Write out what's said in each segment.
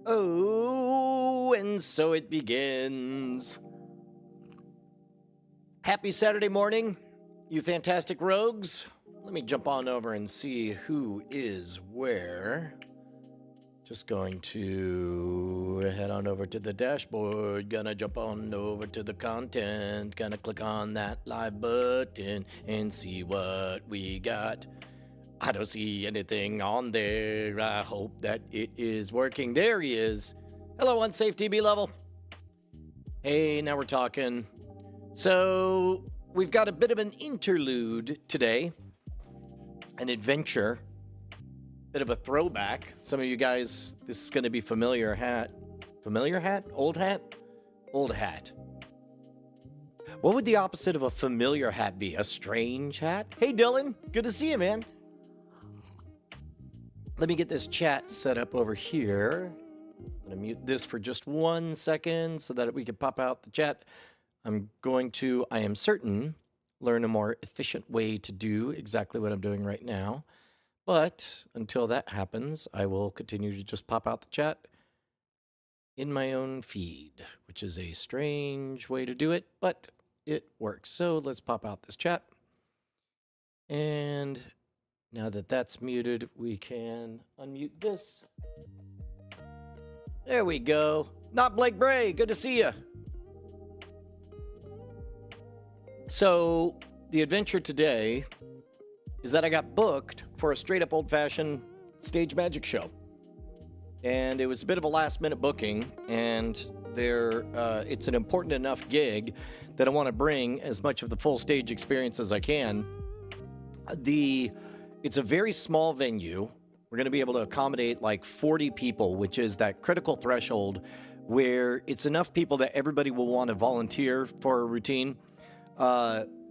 Oh, and so it begins. Happy Saturday morning, you fantastic rogues. Let me jump on over and see who is where. Just going to head on over to the dashboard. Gonna jump on over to the content. Gonna click on that live button and see what we got. I don't see anything on there. I hope that it is working. There he is. Hello, Unsafe DB level. Hey, now we're talking. So we've got a bit of an interlude today. An adventure. Bit of a throwback. Some of you guys, this is going to be familiar hat. Familiar hat? Old hat? Old hat. What would the opposite of a familiar hat be? A strange hat? Hey, Dylan. Good to see you, man. Let me get this chat set up over here. I'm going to mute this for just 1 second so that we can pop out the chat. I'm going to, I am certain, learn a more efficient way to do exactly what I'm doing right now. But until that happens, I will continue to just pop out the chat in my own feed, which is a strange way to do it, but it works. So let's pop out this chat. And now that that's muted, we can unmute this. There we go. Not Blake Bray. Good to see you. So the adventure today is that I got booked for a straight up old-fashioned stage magic show. And it was a bit of a last-minute booking, and it's an important enough gig that I want to bring as much of the full stage experience as I can. It's a very small venue. We're going to be able to accommodate like 40 people, which is that critical threshold where it's enough people that everybody will want to volunteer for a routine.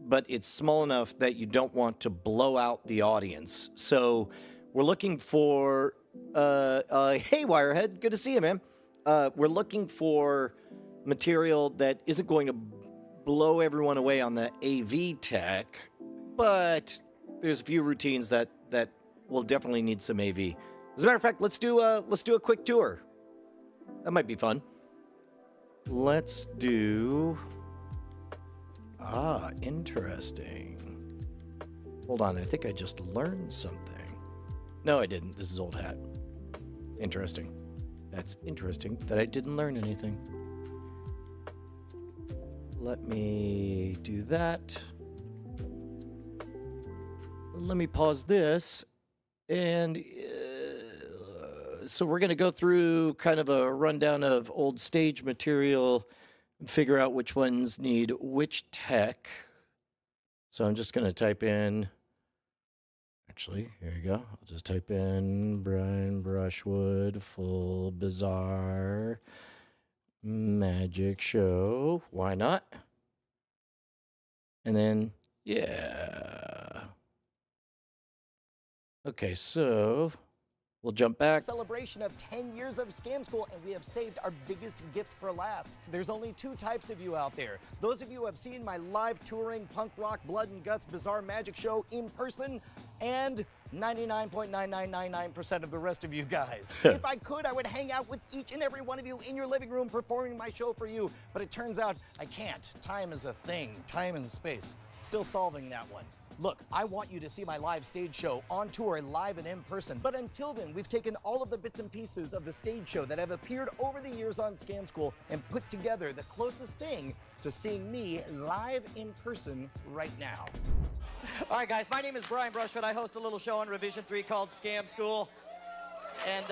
But it's small enough that you don't want to blow out the audience. So we're looking for, hey, Wirehead, good to see you, man. We're looking for material that isn't going to blow everyone away on the AV tech, but there's a few routines that will definitely need some AV. As a matter of fact, let's do a quick tour. That might be fun. Let's do. Ah, interesting. Hold on, I think I just learned something. No, I didn't. This is old hat. Interesting. That's interesting that I didn't learn anything. Let me do that. Let me pause this. And so we're going to go through kind of a rundown of old stage material and figure out which ones need which tech. So I'm just going to type in, actually, here you go. I'll just type in Brian Brushwood, full bizarre magic show. Why not? And then, yeah. Okay, so we'll jump back. Celebration of 10 years of Scam School, and we have saved our biggest gift for last. There's only two types of you out there. Those of you who have seen my live touring punk rock blood and guts bizarre magic show in person, and 99.9999% of the rest of you guys. If I could, I would hang out with each and every one of you in your living room performing my show for you, but it turns out I can't. Time is a thing, time and space. Still solving that one. Look, I want you to see my live stage show on tour, live and in person. But until then, we've taken all of the bits and pieces of the stage show that have appeared over the years on Scam School and put together the closest thing to seeing me live in person right now. All right, guys, my name is Brian Brushwood. I host a little show on Revision 3 called Scam School. And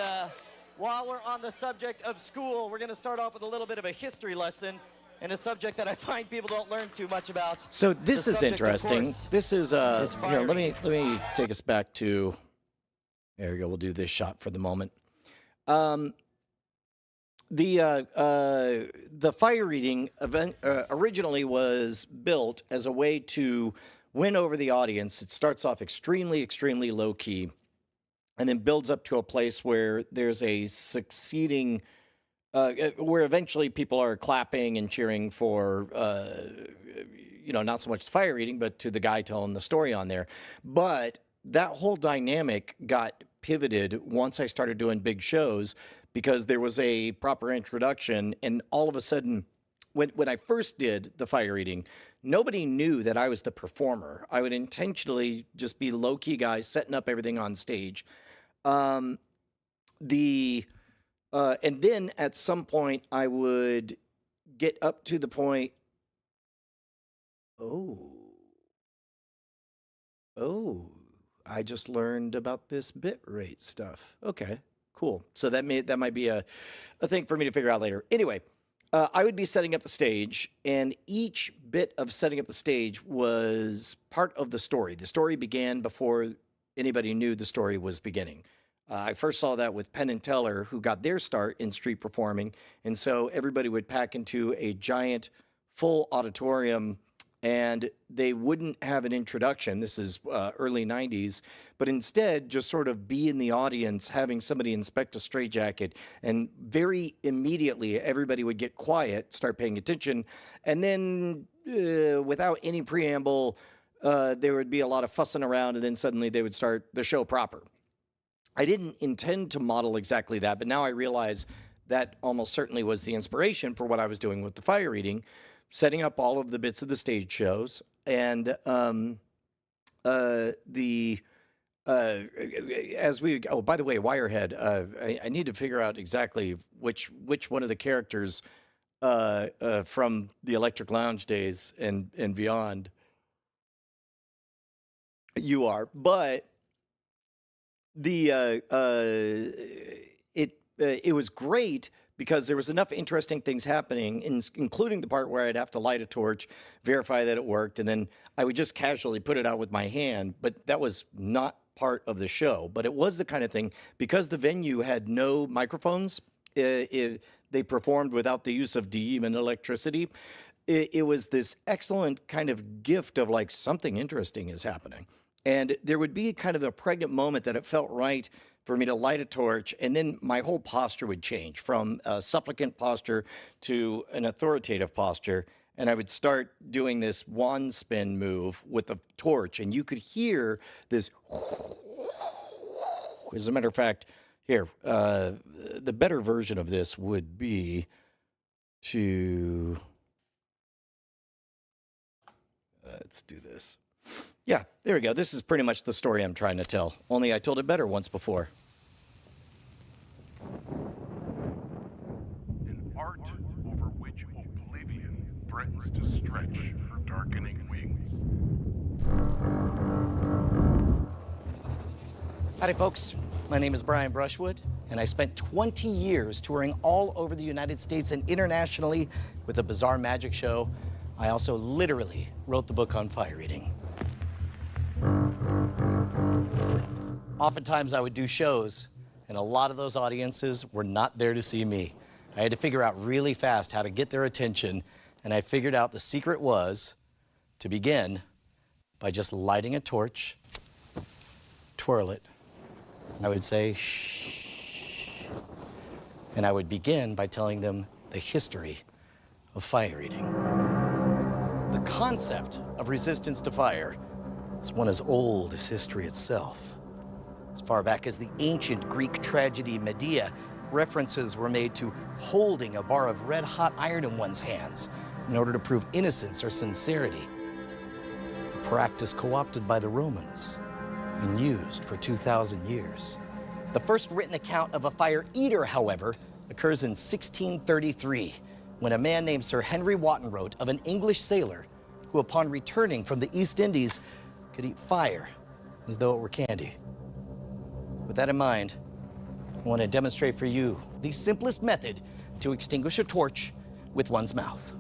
while we're on the subject of school, we're going to start off with a little bit of a history lesson. And a subject that I find people don't learn too much about. So this is interesting. This is here, let me take us back to. There we go. We'll do this shot for the moment. The fire eating event originally was built as a way to win over the audience. It starts off extremely, extremely low key, and then builds up to a place where there's a succeeding. Where eventually people are clapping and cheering for, not so much fire eating, but to the guy telling the story on there. But that whole dynamic got pivoted once I started doing big shows because there was a proper introduction, and all of a sudden, when I first did the fire eating, nobody knew that I was the performer. I would intentionally just be low-key guy setting up everything on stage. And then at some point I would get up to the point. Oh, I just learned about this bit rate stuff. Okay, cool. So that might be a thing for me to figure out later. Anyway, I would be setting up the stage, and each bit of setting up the stage was part of the story. The story began before anybody knew the story was beginning. I first saw that with Penn and Teller, who got their start in street performing. And so everybody would pack into a giant full auditorium, and they wouldn't have an introduction. This is early 90s, but instead just sort of be in the audience, having somebody inspect a straitjacket, and very immediately everybody would get quiet, start paying attention, and then without any preamble, there would be a lot of fussing around, and then suddenly they would start the show proper. I didn't intend to model exactly that, but now I realize that almost certainly was the inspiration for what I was doing with the fire eating, setting up all of the bits of the stage shows. And as we, oh, by the way, Wirehead, I need to figure out exactly which one of the characters from the Electric Lounge days and beyond you are, but it was great because there was enough interesting things happening, including the part where I'd have to light a torch, verify that it worked, and then I would just casually put it out with my hand. But that was not part of the show. But it was the kind of thing, because the venue had no microphones, they performed without the use of steam and electricity. It was this excellent kind of gift of like something interesting is happening. And there would be kind of a pregnant moment that it felt right for me to light a torch, and then my whole posture would change from a supplicant posture to an authoritative posture, and I would start doing this wand spin move with the torch, and you could hear this. As a matter of fact, here, the better version of this would be to, let's do this. Yeah, there we go. This is pretty much the story I'm trying to tell, only I told it better once before. An art over which oblivion threatens to stretch her darkening wings. Howdy, folks. My name is Brian Brushwood, and I spent 20 years touring all over the United States and internationally with a bizarre magic show. I also literally wrote the book on fire eating. Oftentimes I would do shows, and a lot of those audiences were not there to see me. I had to figure out really fast how to get their attention, and I figured out the secret was to begin by just lighting a torch, twirl it. I would say, shh, and I would begin by telling them the history of fire eating. The concept of resistance to fire is one as old as history itself. As far back as the ancient Greek tragedy Medea, references were made to holding a bar of red-hot iron in one's hands in order to prove innocence or sincerity. A practice co-opted by the Romans and used for 2,000 years. The first written account of a fire eater, however, occurs in 1633, when a man named Sir Henry Wotton wrote of an English sailor who, upon returning from the East Indies, could eat fire as though it were candy. With that in mind, I want to demonstrate for you the simplest method to extinguish a torch with one's mouth.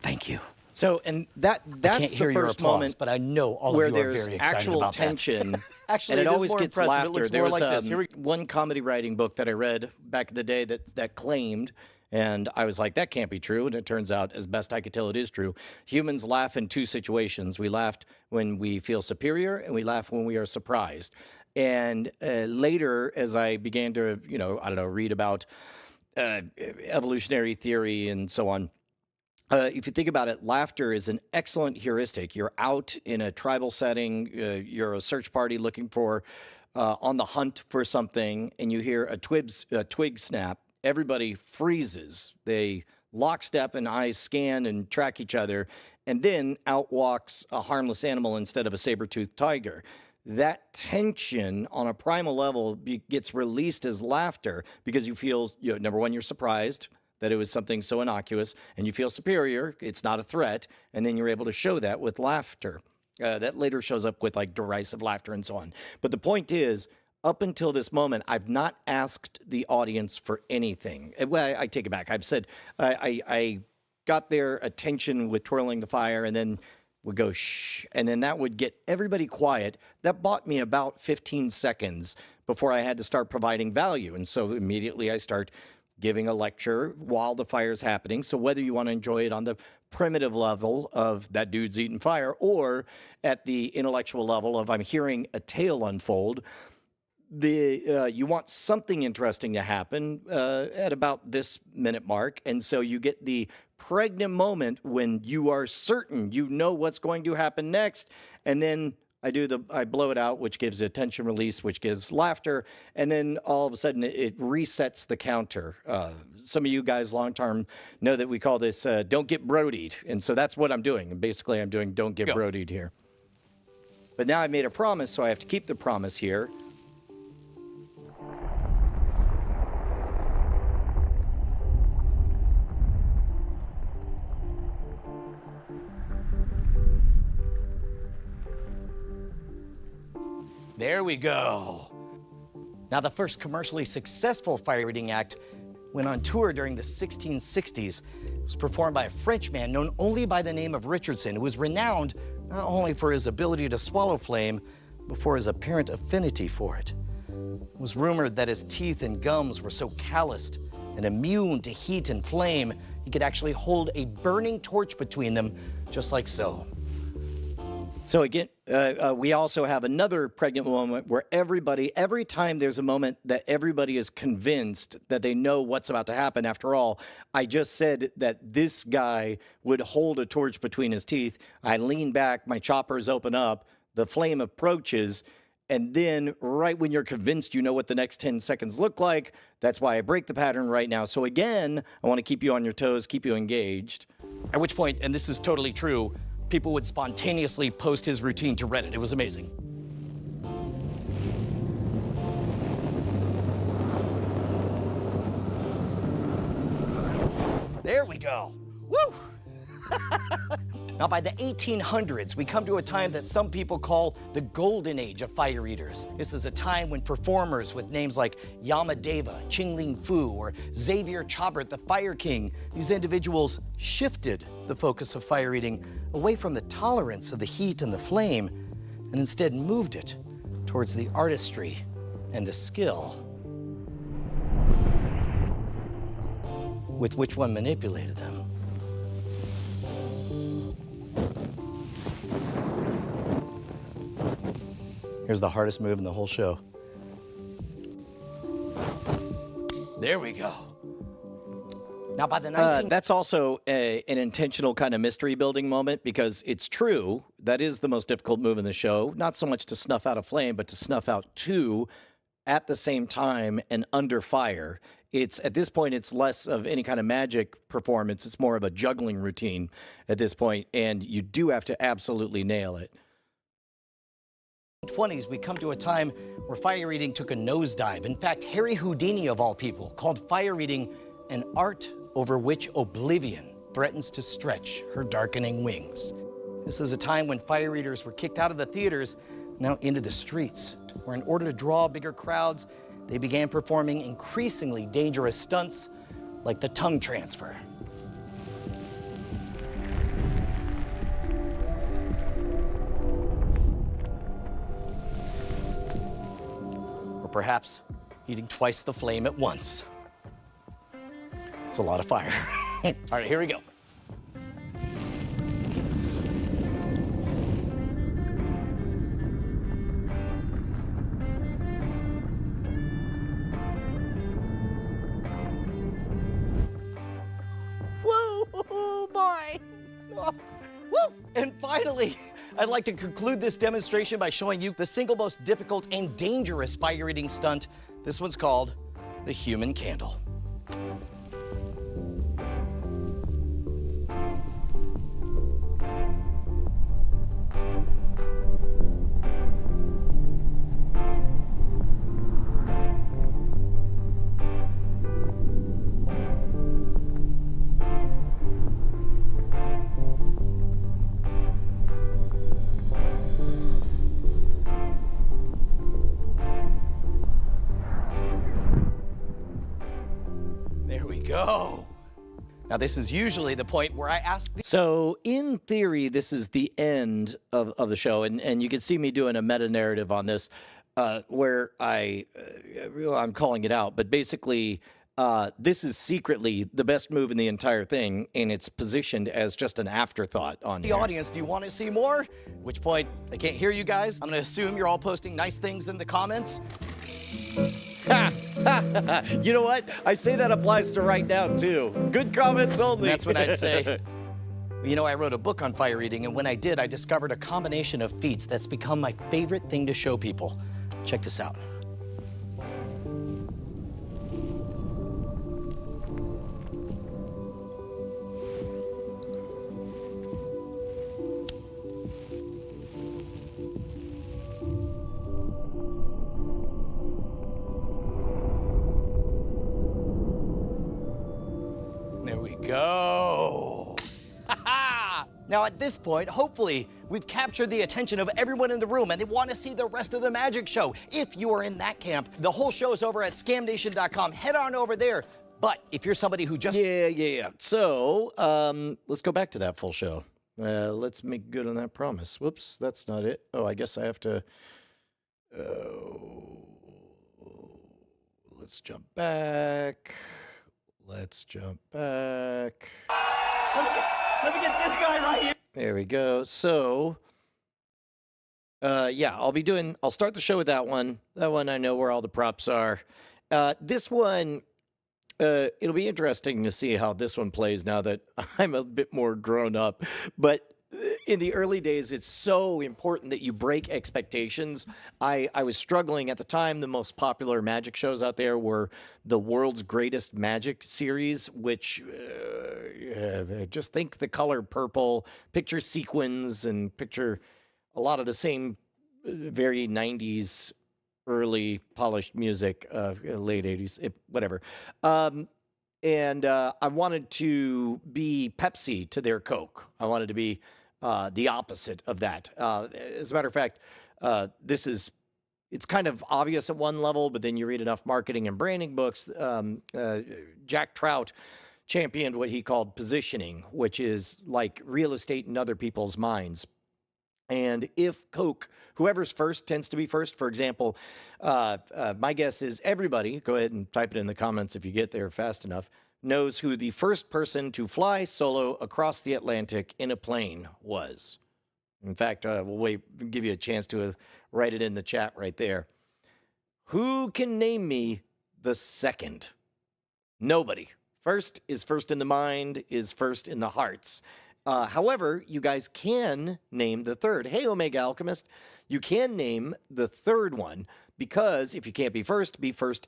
Thank you. So, and that's the first moment, but I know all where of you are there's very excited actual about tension, that. Actually, and it is always more gets impressive. laughter. It looks There more was like this. Here we one comedy writing book that I read back in the day that claimed, and I was like, that can't be true. And it turns out, as best I could tell, it is true. Humans laugh in two situations. We laugh when we feel superior, and we laugh when we are surprised. And later, as I began to, read about evolutionary theory and so on, If you think about it, laughter is an excellent heuristic. You're out in a tribal setting, you're a search party looking for, on the hunt for something, and you hear a twig snap. Everybody freezes. They lockstep and eyes scan and track each other, and then out walks a harmless animal instead of a saber-toothed tiger. That tension on a primal level gets released as laughter because you feel, number one, you're surprised that it was something so innocuous, and you feel superior. It's not a threat, and then you're able to show that with laughter. That later shows up with like derisive laughter and so on. But the point is, up until this moment, I've not asked the audience for anything. Well, I take it back. I've said I got their attention with twirling the fire, and then would go shh, and then that would get everybody quiet. That bought me about 15 seconds before I had to start providing value. And so immediately I start giving a lecture while the fire's happening. So whether you want to enjoy it on the primitive level of that dude's eating fire, or at the intellectual level of I'm hearing a tale unfold, you want something interesting to happen at about this minute mark. And so you get the pregnant moment when you are certain you know what's going to happen next. And then I blow it out, which gives a tension release, which gives laughter. And then all of a sudden it resets the counter. Some of you guys long-term know that we call this don't get brodied. And so that's what I'm doing. And basically I'm doing don't get brodied here. But now I made a promise, so I have to keep the promise here. There we go. Now, the first commercially successful fire eating act went on tour during the 1660s. It was performed by a Frenchman known only by the name of Richardson, who was renowned not only for his ability to swallow flame, but for his apparent affinity for it. It was rumored that his teeth and gums were so calloused and immune to heat and flame, he could actually hold a burning torch between them, just like so. So again, we also have another pregnant moment where every time there's a moment that everybody is convinced that they know what's about to happen. After all, I just said that this guy would hold a torch between his teeth. I lean back, my choppers open up, the flame approaches, and then right when you're convinced you know what the next 10 seconds look like, that's why I break the pattern right now. So again, I want to keep you on your toes, keep you engaged. At which point, and this is totally true, people would spontaneously post his routine to Reddit. It was amazing. There we go. Woo! Now, by the 1800s, we come to a time that some people call the golden age of fire eaters. This is a time when performers with names like Yamadeva, Qingling Fu, or Xavier Chabert, the Fire King, these individuals shifted the focus of fire eating away from the tolerance of the heat and the flame, and instead moved it towards the artistry and the skill with which one manipulated them. Here's the hardest move in the whole show. There we go. Now, by the 19... That's also an intentional kind of mystery building moment, because it's true. That is the most difficult move in the show. Not so much to snuff out a flame, but to snuff out two at the same time and under fire. At this point, it's less of any kind of magic performance. It's more of a juggling routine at this point, and you do have to absolutely nail it. 1920s, we come to a time where fire eating took a nosedive. In fact, Harry Houdini, of all people, called fire eating an art over which oblivion threatens to stretch her darkening wings. This is a time when fire eaters were kicked out of the theaters, now into the streets, where in order to draw bigger crowds, they began performing increasingly dangerous stunts like the tongue transfer. Perhaps eating twice the flame at once. It's a lot of fire. All right, here we go. Whoa, boy! finally, I'd like to conclude this demonstration by showing you the single most difficult and dangerous fire eating stunt. This one's called the human candle. There we go. Now, this is usually the point where I ask the So, in theory, this is the end of the show, and you can see me doing a meta narrative on this, where I'm calling it out, but basically, this is secretly the best move in the entire thing, and it's positioned as just an afterthought on the here. audience, do you want to see more? At which point, I can't hear you guys. I'm going to assume you're all posting nice things in the comments. You know what? I say that applies to right now, too. Good comments only. That's what I'd say. You know, I wrote a book on fire eating, and when I did, I discovered a combination of feats that's become my favorite thing to show people. Check this out. There we go. Now, at this point, hopefully, we've captured the attention of everyone in the room and they want to see the rest of the magic show. If you are in that camp, the whole show's over at scamnation.com. Head on over there. But if you're somebody who just... Yeah. So, let's go back to that full show. Let's make good on that promise. Whoops, that's not it. Oh, I guess I have to... let's jump back. Let me get this guy right here. There we go. So, yeah, I'll start the show with that one. That one I know where all the props are. This one, it'll be interesting to see how this one plays now that I'm a bit more grown up. But in the early days, it's so important that you break expectations. I was struggling at the time. The most popular magic shows out there were the World's Greatest Magic series, which just think the color purple, picture sequins, and picture a lot of the same very 90s, early polished music, late 80s, whatever. And I wanted to be Pepsi to their Coke. I wanted to be the opposite of that. As a matter of fact, it's kind of obvious at one level, but then you read enough marketing and branding books. Jack Trout championed what he called positioning, which is like real estate in other people's minds. And if Coke, whoever's first tends to be first. For example, my guess is everybody, go ahead and type it in the comments if you get there fast enough, knows who the first person to fly solo across the Atlantic in a plane was. In fact, we'll give you a chance to write it in the chat right there. Who can name me the second? Nobody. First is first in the mind, is first in the hearts. However, you guys can name the third. Hey, Omega Alchemist, you can name the third one because if you can't be first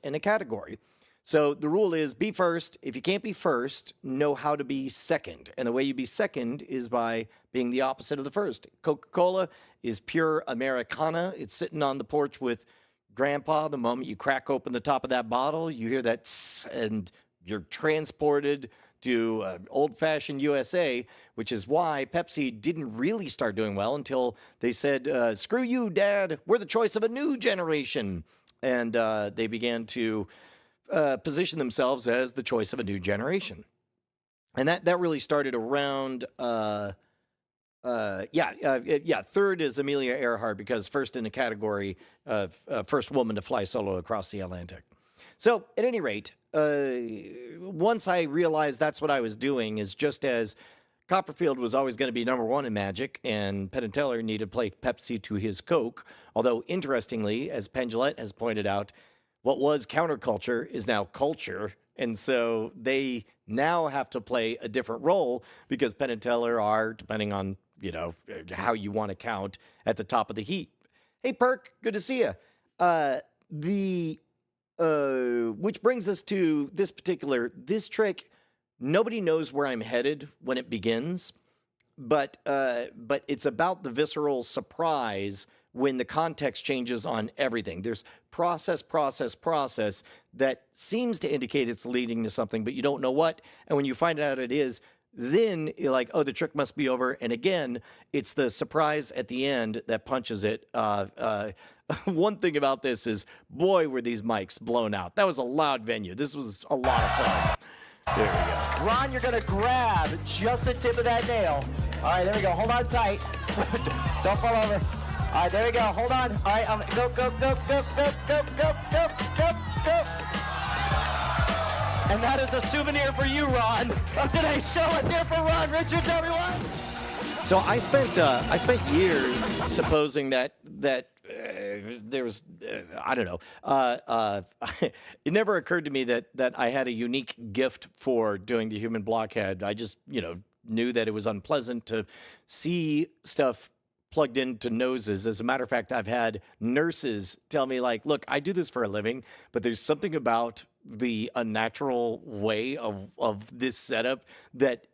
in a category. So the rule is be first. If you can't be first, know how to be second. And the way you be second is by being the opposite of the first. Coca-Cola is pure Americana. It's sitting on the porch with Grandpa. The moment you crack open the top of that bottle, you hear that tss, and you're transported to old-fashioned USA, which is why Pepsi didn't really start doing well until they said, screw you, Dad, we're the choice of a new generation. And they began to position themselves as the choice of a new generation. And that really started around, third is Amelia Earhart because first in a category of first woman to fly solo across the Atlantic. So at any rate, once I realized that's what I was doing is just as Copperfield was always going to be number one in Magic and Penn and Teller needed to play Pepsi to his Coke. Although interestingly, as Penn Jillette has pointed out, what was counterculture is now culture. And so they now have to play a different role because Penn and Teller are, depending on how you want to count at the top of the heap. Hey, Perk, good to see you. Which brings us to this trick. Nobody knows where I'm headed when it begins, but it's about the visceral surprise when the context changes on everything. There's process that seems to indicate it's leading to something, but you don't know what. And when you find out it is, then you're like, oh, the trick must be over. And again, it's the surprise at the end that punches it. One thing about this is, boy, were these mics blown out. That was a loud venue. This was a lot of fun. There we go. Ron, you're going to grab just the tip of that nail. All right, there we go. Hold on tight. Don't fall over. All right, there we go. Hold on. All right, go. And that is a souvenir for you, Ron, of today's show. Let's hear for Ron Richards, everyone. So I spent years supposing that there was I don't know. It never occurred to me that I had a unique gift for doing the human blockhead. I just knew that it was unpleasant to see stuff plugged into noses. As a matter of fact, I've had nurses tell me, like, look, I do this for a living, but there's something about the unnatural way of this setup that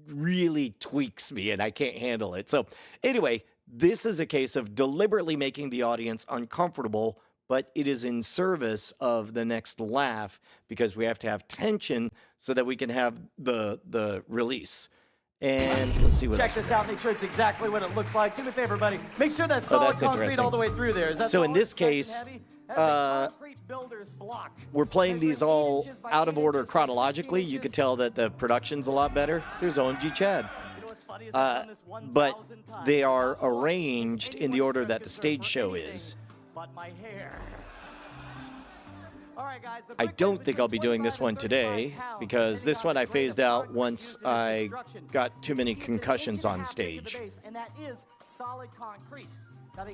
really tweaks me and I can't handle it. So anyway, this is a case of deliberately making the audience uncomfortable, but it is in service of the next laugh because we have to have tension so that we can have the release. And let's see what Check this out. Make sure it's exactly what it looks like. Do me a favor, buddy. Make sure that's solid that's concrete interesting. all the way through there. Is that So in solid, this case, we're playing these all out of order chronologically. You could tell that the production's a lot better. There's OMG Chad. But they are arranged in the order that the stage show is. I don't think I'll be doing this one today because this one I phased out once I got too many concussions on stage.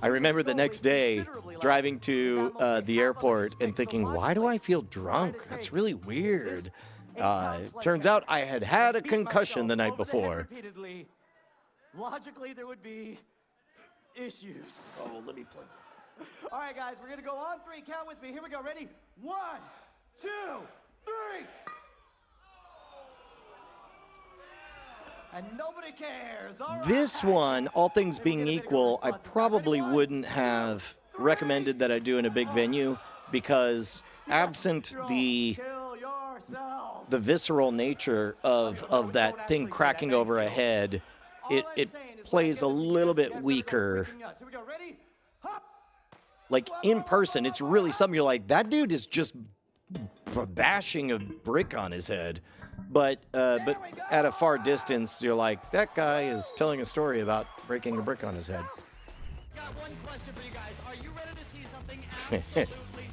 I remember the next day driving to the airport and thinking, why do I feel drunk? That's really weird. Turns out I had had a concussion the night before. Logically, there would be issues. Oh, let me play. All right, guys, we're going to go on three. Count with me. Here we go. Ready? 1, 2, 3. And nobody cares. All right. This one, all things being equal, I probably wouldn't have recommended that I do in a big venue because absent the visceral nature of that thing cracking over a head, it plays a little bit weaker. Like in person, it's really something you're like, that dude is just bashing a brick on his head. But at a far distance, you're like, that guy is telling a story about breaking a brick on his head. Got one question for you guys. Are you ready to see something absolutely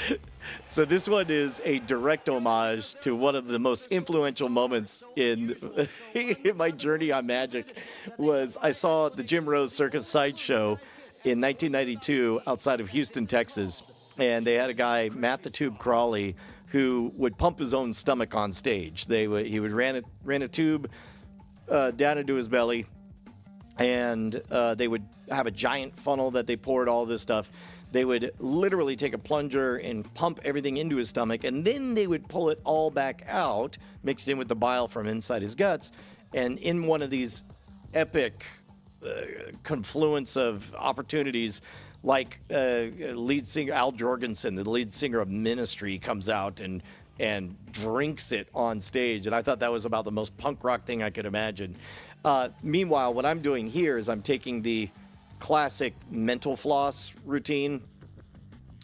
sick? So this one is a direct homage to one of the most influential moments in my journey on magic. Was I saw the Jim Rose Circus Sideshow in 1992 outside of Houston, Texas, and they had a guy, Matt the Tube Crawley, who would pump his own stomach on stage. He would ran a tube down into his belly, and they would have a giant funnel that they poured all this stuff. They would literally take a plunger and pump everything into his stomach, and then they would pull it all back out, mixed in with the bile from inside his guts. And in one of these epic confluence of opportunities, like lead singer Al Jorgensen, the lead singer of Ministry, comes out and drinks it on stage. And I thought that was about the most punk rock thing I could imagine. Meanwhile, what I'm doing here is I'm taking the classic mental floss routine,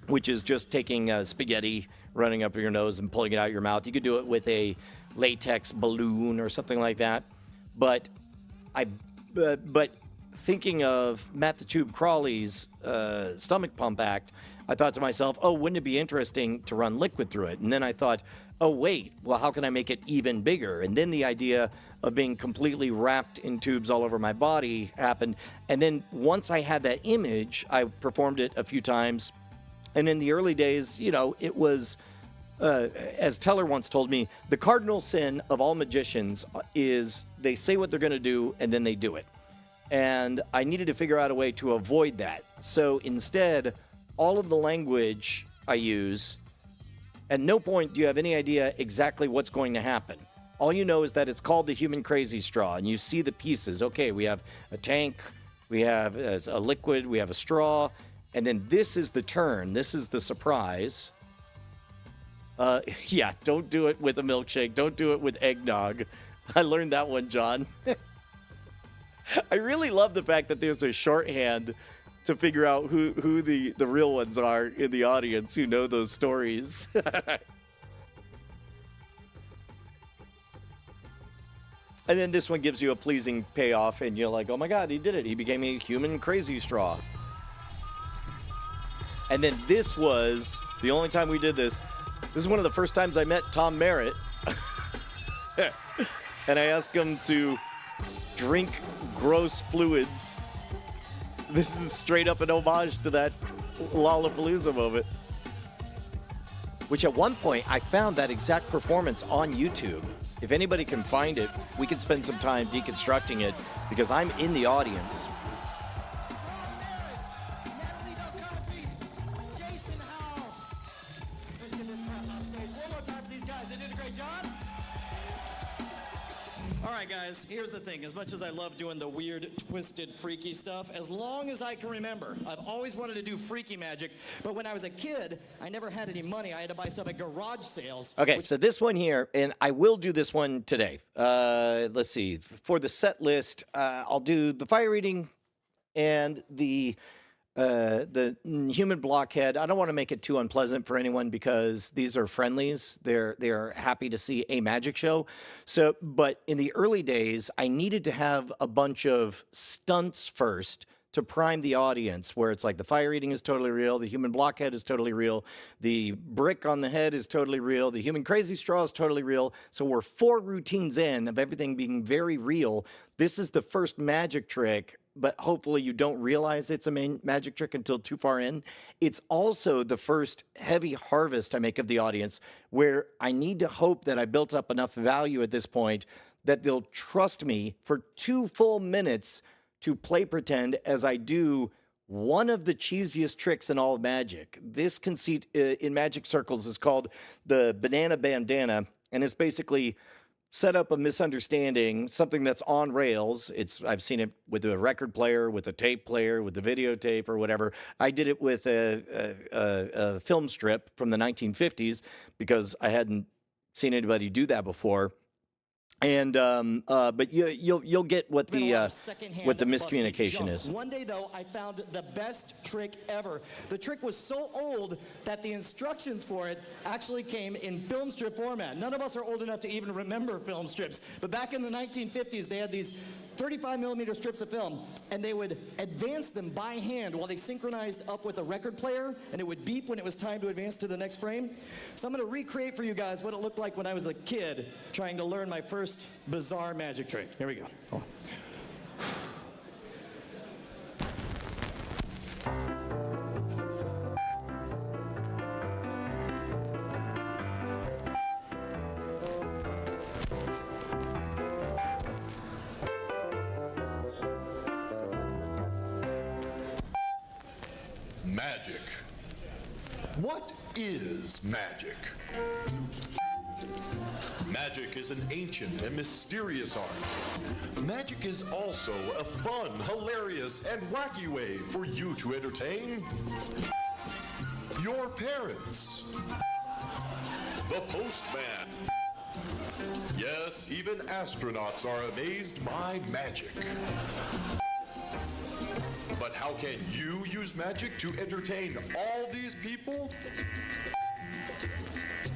which is just taking spaghetti, running up your nose and pulling it out your mouth. You could do it with a latex balloon or something like that. But thinking of Matt the Tube Crawley's stomach pump act, I thought to myself, oh, wouldn't it be interesting to run liquid through it? And then I thought, oh, wait, well, how can I make it even bigger? And then the idea of being completely wrapped in tubes all over my body happened. And then once I had that image, I performed it a few times. And in the early days, it was, as Teller once told me, the cardinal sin of all magicians is they say what they're going to do and then they do it. And I needed to figure out a way to avoid that. So instead, all of the language I use, at no point do you have any idea exactly what's going to happen. All you know is that it's called the human crazy straw, and you see the pieces. Okay, we have a tank, we have a liquid, we have a straw, and then this is the turn. This is the surprise. Yeah, don't do it with a milkshake. Don't do it with eggnog. I learned that one, John. I really love the fact that there's a shorthand to figure out who the real ones are in the audience who know those stories. And then this one gives you a pleasing payoff, and you're like, oh my God, he did it. He became a human crazy straw. And then this was the only time we did this. This is one of the first times I met Tom Merritt. And I asked him to drink gross fluids. This is straight up an homage to that Lollapalooza moment. Which at one point, I found that exact performance on YouTube. If anybody can find it, we can spend some time deconstructing it because I'm in the audience. All right, guys, here's the thing. As much as I love doing the weird, twisted, freaky stuff, as long as I can remember, I've always wanted to do freaky magic, but when I was a kid, I never had any money. I had to buy stuff at garage sales. Okay, so this one here, and I will do this one today. Let's see. For the set list, I'll do the fire eating and the human blockhead. I don't want to make it too unpleasant for anyone because these are friendlies. They're happy to see a magic show. So, but in the early days, I needed to have a bunch of stunts first to prime the audience, where it's like the fire eating is totally real, the human blockhead is totally real, the brick on the head is totally real, the human crazy straw is totally real. So we're 4 routines in of everything being very real. This is the first magic trick, but hopefully you don't realize it's a magic trick until too far in. It's also the first heavy harvest I make of the audience, where I need to hope that I built up enough value at this point that they'll trust me for 2 full minutes to play pretend as I do one of the cheesiest tricks in all of magic. This conceit in magic circles is called the banana bandana, and it's basically set up a misunderstanding, something that's on rails. I've seen it with a record player, with a tape player, with the videotape or whatever. I did it with a film strip from the 1950s because I hadn't seen anybody do that before. And but you'll get what the miscommunication is. One day though, I found the best trick ever. The trick was so old that the instructions for it actually came in film strip format. None of us are old enough to even remember film strips, but back in the 1950s, they had these 35mm strips of film, and they would advance them by hand while they synchronized up with a record player, and it would beep when it was time to advance to the next frame. So I'm going to recreate for you guys what it looked like when I was a kid trying to learn my first bizarre magic trick. Here we go. Oh. Magic. What is magic? Magic is an ancient and mysterious art. Magic is also a fun, hilarious, and wacky way for you to entertain your parents, the postman. Yes, even astronauts are amazed by magic. But how can you use magic to entertain all these people?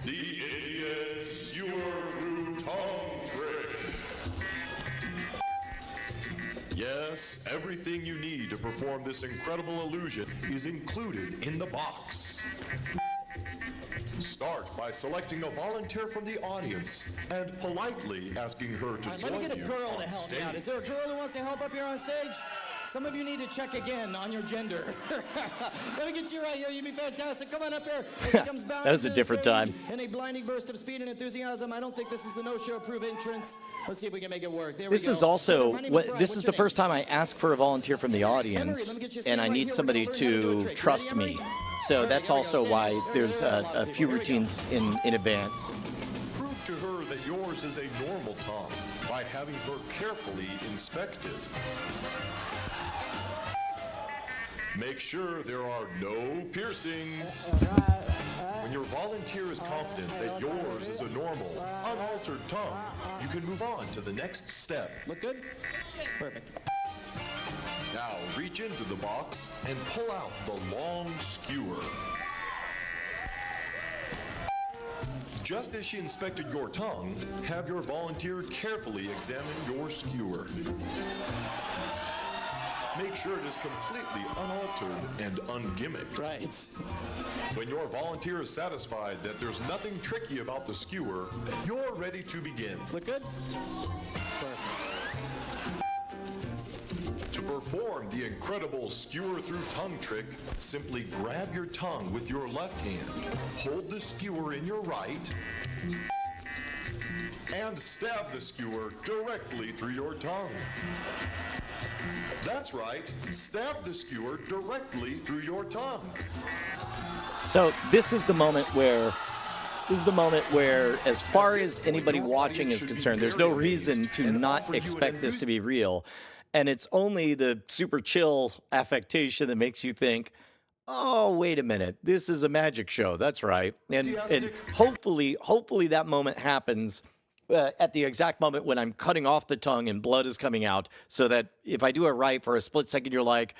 The idiot skewer through tongue trick. Yes, everything you need to perform this incredible illusion is included in the box. Start by selecting a volunteer from the audience and politely asking her to join you. Let me get a girl to help me out. Is there a girl who wants to help up here on stage? Some of you need to check again on your gender. Let me get you right here. You'd be fantastic. Come on up here. As he comes That was a different time. in a blinding burst of speed and enthusiasm. I don't think this is a no-show proof entrance. Let's see if we can make it work. There This we go. is also My name is Brian. this What's is your the first name? time I ask for a volunteer from the Emery, audience, let me get you and I right need here. somebody We're gonna learn how to do a to trick. trust Ready, me. Emery? So Perfect. that's Here we also go. why Stand. there's There we go. a few Here we go. routines in advance. Prove to her that yours is a normal tongue by having her carefully inspect it. Make sure there are no piercings. When your volunteer is confident that yours is a normal, unaltered tongue, you can move on to the next step. Look good? Perfect. Now reach into the box and pull out the long skewer. Just as she inspected your tongue, have your volunteer carefully examine your skewer. Make sure it is completely unaltered and ungimmicked. Right. When your volunteer is satisfied that there's nothing tricky about the skewer, you're ready to begin. Look good? Perfect. To perform the incredible skewer through tongue trick, simply grab your tongue with your left hand, hold the skewer in your right, and stab the skewer directly through your tongue. That's right, stab the skewer directly through your tongue. So this is the moment where, as far as anybody watching is concerned, there's no reason to not expect this to be real. And it's only the super chill affectation that makes you think, oh, wait a minute, this is a magic show. That's right. And hopefully that moment happens at the exact moment when I'm cutting off the tongue and blood is coming out, so that if I do it right for a split second, you're like,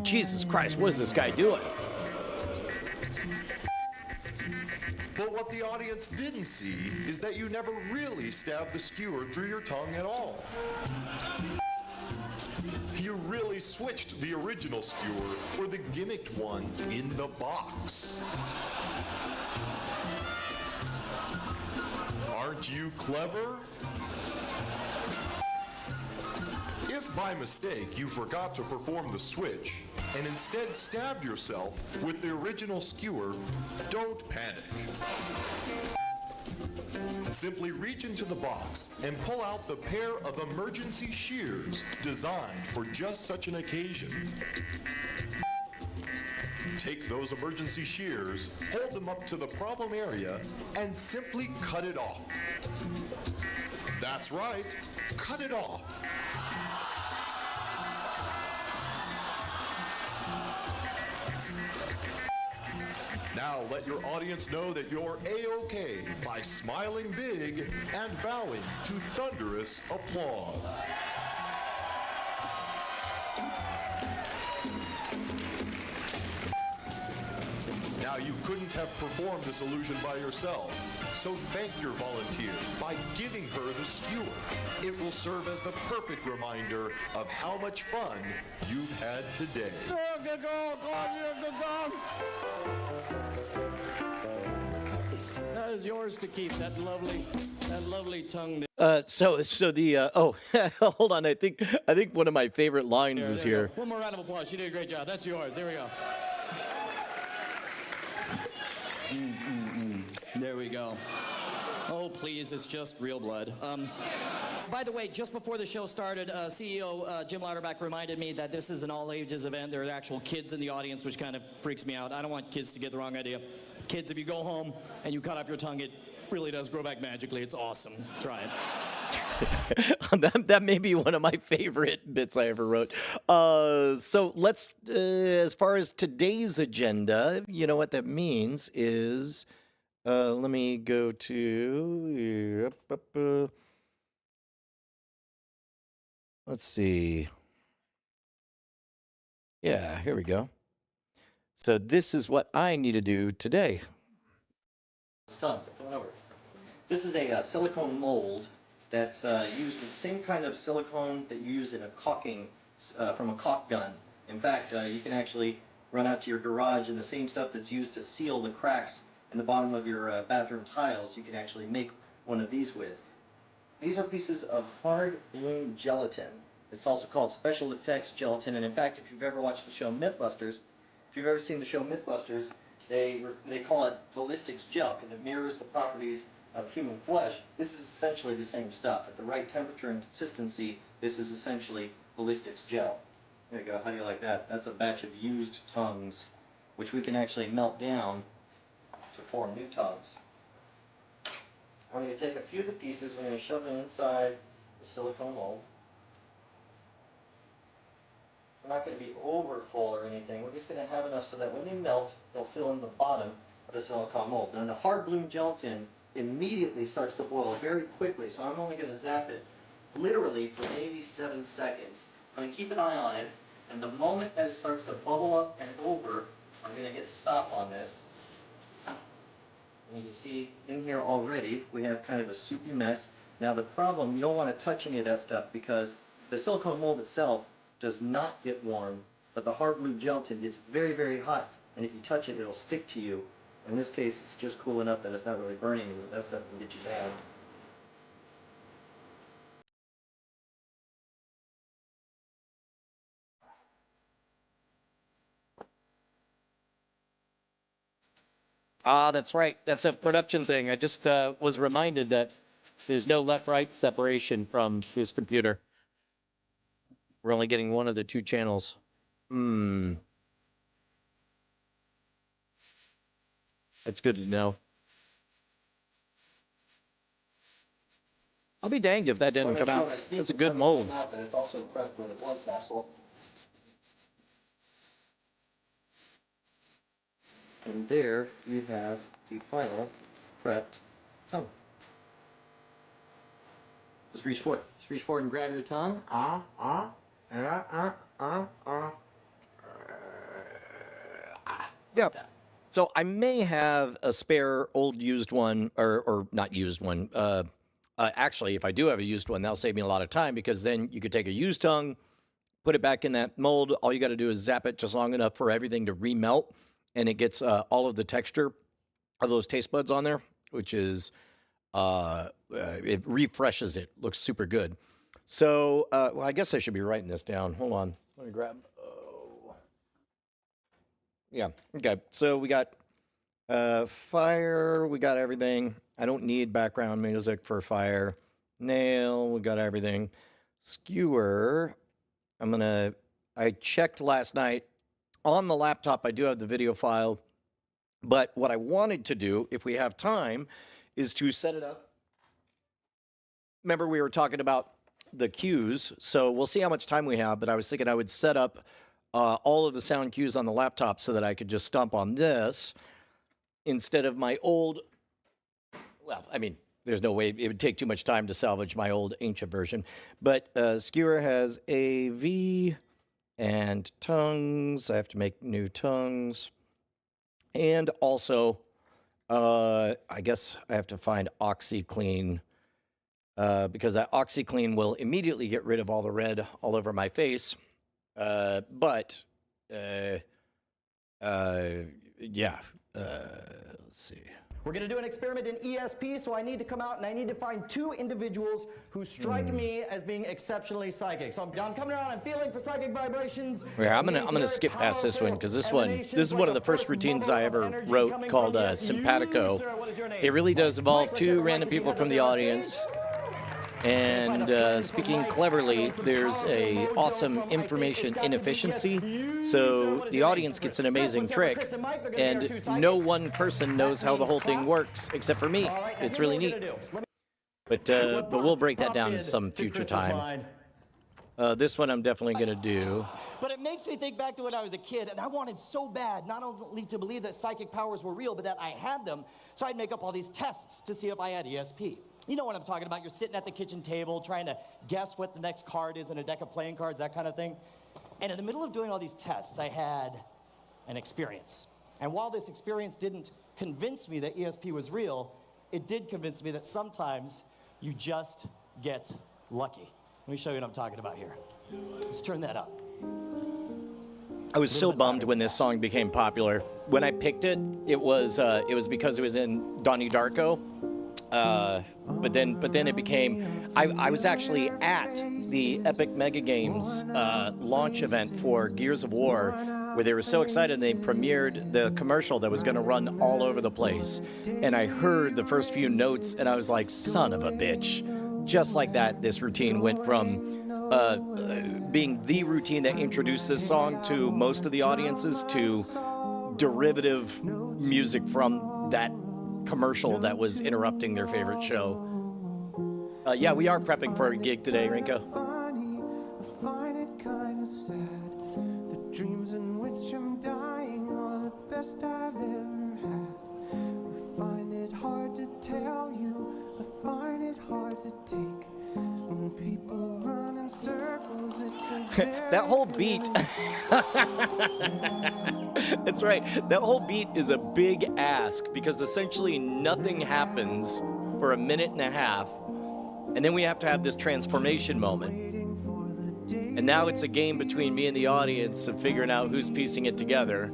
Jesus Christ, what is this guy doing? But what the audience didn't see is that you never really stabbed the skewer through your tongue at all. You really switched the original skewer for the gimmicked one in the box. Aren't you clever? If by mistake you forgot to perform the switch and instead stabbed yourself with the original skewer, don't panic. Simply reach into the box and pull out the pair of emergency shears designed for just such an occasion. Take those emergency shears, hold them up to the problem area, and simply cut it off. That's right, cut it off. Now let your audience know that you're A-OK by smiling big and bowing to thunderous applause. Now you couldn't have performed this illusion by yourself, so thank your volunteer by giving her the skewer. It will serve as the perfect reminder of how much fun you've had today. Good girl. Good girl. That is yours to keep. That lovely tongue. So the hold on, I think one of my favorite lines is There you here. go. One more round of applause. You did a great job. That's yours. There we go. There we go. Oh, please, it's just real blood. By the way, just before the show started, CEO Jim Louderback reminded me that this is an all-ages event. There are actual kids in the audience, which kind of freaks me out. I don't want kids to get the wrong idea. Kids, if you go home and you cut off your tongue, it really does grow back magically. It's awesome. Try it. That may be one of my favorite bits I ever wrote. So let's, as far as today's agenda, you know what that means is, let me go to, let's see. Yeah, here we go. So this is what I need to do today. Tons, come over. This is a silicone mold that's used with the same kind of silicone that you use in a caulking, from a caulk gun. In fact, you can actually run out to your garage, and the same stuff that's used to seal the cracks in the bottom of your bathroom tiles, you can actually make one of these with. These are pieces of hard bloom gelatin It's also called special effects gelatin, and in fact, if you've ever watched the show Mythbusters, if you've ever seen the show Mythbusters, they call it ballistics gel, and it mirrors the properties of human flesh. This is essentially the same stuff. At the right temperature and consistency, this is essentially ballistics gel. There you go. How do you like that? That's a batch of used tongues, which we can actually melt down to form new tongues. We're going to take a few of the pieces, we're going to shove them inside the silicone mold. We're not going to be over full or anything. We're just going to have enough so that when they melt, they'll fill in the bottom of the silicone mold. Now the hard bloom gelatin immediately starts to boil very quickly, so I'm only going to zap it literally for maybe 7 seconds. I'm going to keep an eye on it, and the moment that it starts to bubble up and over, I'm going to hit stop on this. And you can see in here already, we have kind of a soupy mess. Now the problem, you don't want to touch any of that stuff because the silicone mold itself does not get warm, but the hard blue gelatin is very, very hot, and if you touch it, it'll stick to you. In this case, it's just cool enough that it's not really burning you, but that stuff can get you down. Ah, that's right. That's a production thing. I just was reminded that there's no left-right separation from this computer. We're only getting one of the 2 channels. That's good to know. I'll be danged if that didn't come out. That's a good mold. It's also prepped with a blood capsule. And there you have the final prepped tongue. Just reach forward. Just reach forward and grab your tongue. Yeah. So I may have a spare old used one, or not used one. Actually, if I do have a used one, that'll save me a lot of time because then you could take a used tongue, put it back in that mold. All you got to do is zap it just long enough for everything to remelt, and it gets all of the texture of those taste buds on there, which is, it refreshes it. Looks super good. So, well, I guess I should be writing this down. Hold on. Let me grab. Yeah. Okay. So we got fire. We got everything. I don't need background music for fire. Nail. We got everything. Skewer. I checked last night on the laptop. I do have the video file, but what I wanted to do, if we have time, is to set it up. Remember, we were talking about the cues, so we'll see how much time we have, but I was thinking I would set up all of the sound cues on the laptop so that I could just stomp on this instead of my old, well, I mean, there's no way, it would take too much time to salvage my old ancient version, but Skewer has AV and tongues. I have to make new tongues. And also, I guess I have to find OxyClean because that OxyClean will immediately get rid of all the red all over my face. Yeah, let's see. We're going to do an experiment in ESP, so I need to come out and I need to find 2 individuals who strike me as being exceptionally psychic. So I'm coming around, I'm feeling for psychic vibrations. Yeah, I'm gonna skip past this one because this is one of the first routines I ever wrote called Sympatico. It really does involve 2 random people from the audience. And speaking cleverly, there's a awesome information inefficiency. So the audience gets an amazing trick, and no one person knows how the whole thing works except for me. It's really neat. But we'll break that down in some future time. This one I'm definitely gonna do. But it makes me think back to when I was a kid, and I wanted so bad not only to believe that psychic powers were real, but that I had them. So I'd make up all these tests to see if I had ESP. You know what I'm talking about. You're sitting at the kitchen table trying to guess what the next card is in a deck of playing cards, that kind of thing. And in the middle of doing all these tests, I had an experience. And while this experience didn't convince me that ESP was real, it did convince me that sometimes you just get lucky. Let me show you what I'm talking about here. Let's turn that up. I was so bummed when this song became popular. When I picked it, it was because it was in Donnie Darko. But then it became, I was actually at the Epic Mega Games launch event for Gears of War, where they were so excited they premiered the commercial that was going to run all over the place. And I heard the first few notes and I was like, son of a bitch. Just like that, this routine went from being the routine that introduced this song to most of the audiences to derivative music from that commercial that was interrupting their favorite show. Yeah, we are prepping for a gig today, Rinko. I find it kind of sad. The dreams in which I'm dying are the best I've ever had. I find it hard to tell you. I find it hard to take. When people run in circles, it's a That whole beat. That's right. That whole beat is a big ask because essentially nothing happens for a minute and a half. And then we have to have this transformation moment. And now it's a game between me and the audience of figuring out who's piecing it together.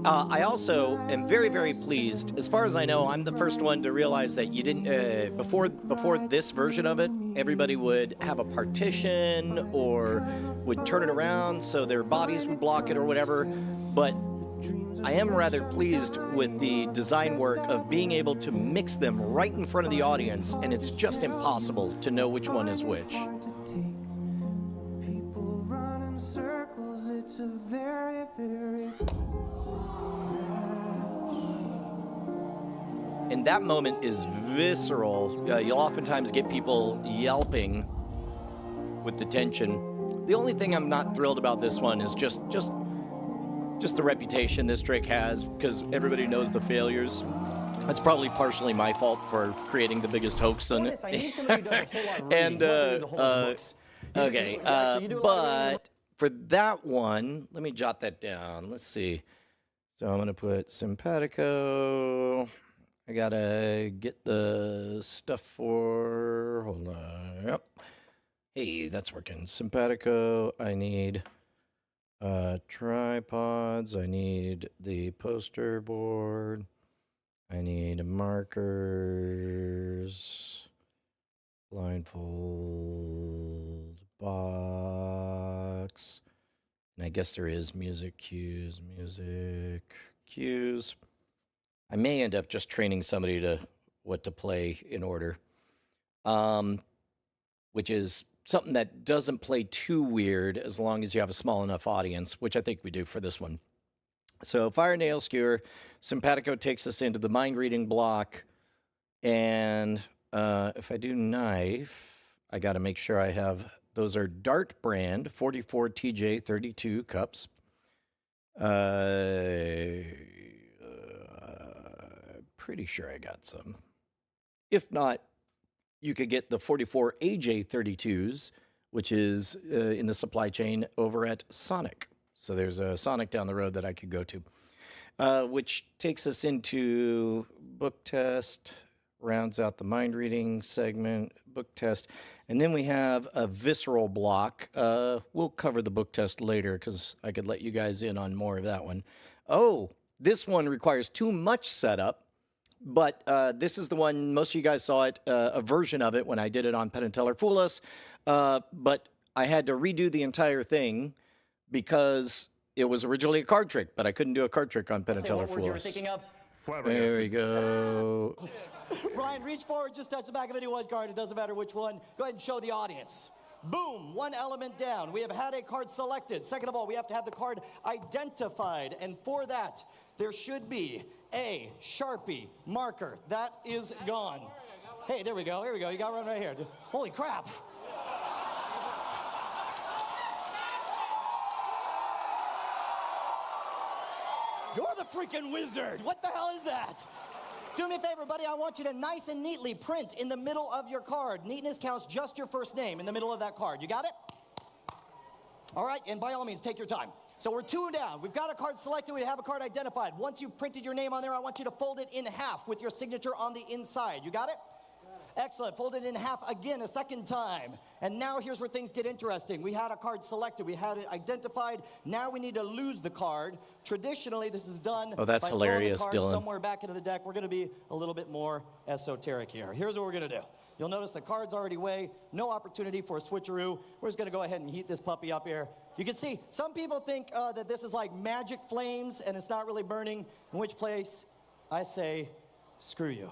I also am very, very pleased. As far as I know, I'm the first one to realize that you didn't, before this version of it, everybody would have a partition or would turn it around so their bodies would block it or whatever. But I am rather pleased with the design work of being able to mix them right in front of the audience, and it's just impossible to know which one is which. People run in circles, it's a very, very... And that moment is visceral. You'll oftentimes get people yelping with the tension. The only thing I'm not thrilled about this one is just the reputation this trick has, because everybody knows the failures. That's probably partially my fault for creating the biggest hoax on it. And okay, but for that one, let me jot that down. Let's see. So I'm gonna put Sympatico. I gotta get the stuff for, hold on, yep. Hey, that's working. Sympatico, I need tripods, I need the poster board, I need markers, blindfold, box, and I guess there is music cues. I may end up just training somebody to what to play in order, which is something that doesn't play too weird as long as you have a small enough audience, which I think we do for this one. So Fire, Nail, Skewer, Sympatico takes us into the mind reading block, and if I do knife, I got to make sure I have, those are Dart brand 44 TJ 32 cups. Pretty sure I got some. If not, you could get the 44 AJ 32s, which is in the supply chain over at Sonic. So there's a Sonic down the road that I could go to, which takes us into book test, rounds out the mind reading segment, book test, and then we have a visceral block. We'll cover the book test later because I could let you guys in on more of that one. Oh, this one requires too much setup. But this is the one, most of you guys saw it, a version of it when I did it on Penn and Teller Fool Us. But I had to redo the entire thing because it was originally a card trick, but I couldn't do a card trick on Penn and Teller Fool Us. There we go. Ryan, reach forward, just touch the back of any one card. It doesn't matter which one. Go ahead and show the audience. Boom, one element down. We have had a card selected. Second of all, we have to have the card identified. And for that, there should be a Sharpie marker. That is gone. Hey, there we go. Here we go. You got one right here. Holy crap. You're the freaking wizard. What the hell is that? Do me a favor, buddy. I want you to nice and neatly print in the middle of your card. Neatness counts just your first name in the middle of that card. You got it? All right, and by all means, take your time. So we're 2 down. We've got a card selected. We have a card identified. Once you've printed your name on there, I want you to fold it in half with your signature on the inside. You got it? Excellent. Fold it in half again a second time. And now here's where things get interesting. We had a card selected. We had it identified. Now we need to lose the card. Traditionally, this is done that's by hilarious, throwing the card Dylan. somewhere back into the deck. We're going to be a little bit more esoteric here. Here's what we're going to do. You'll notice the card's already away. No opportunity for a switcheroo. We're just going to go ahead and heat this puppy up here. You can see some people think that this is like magic flames and it's not really burning, in which place I say, screw you.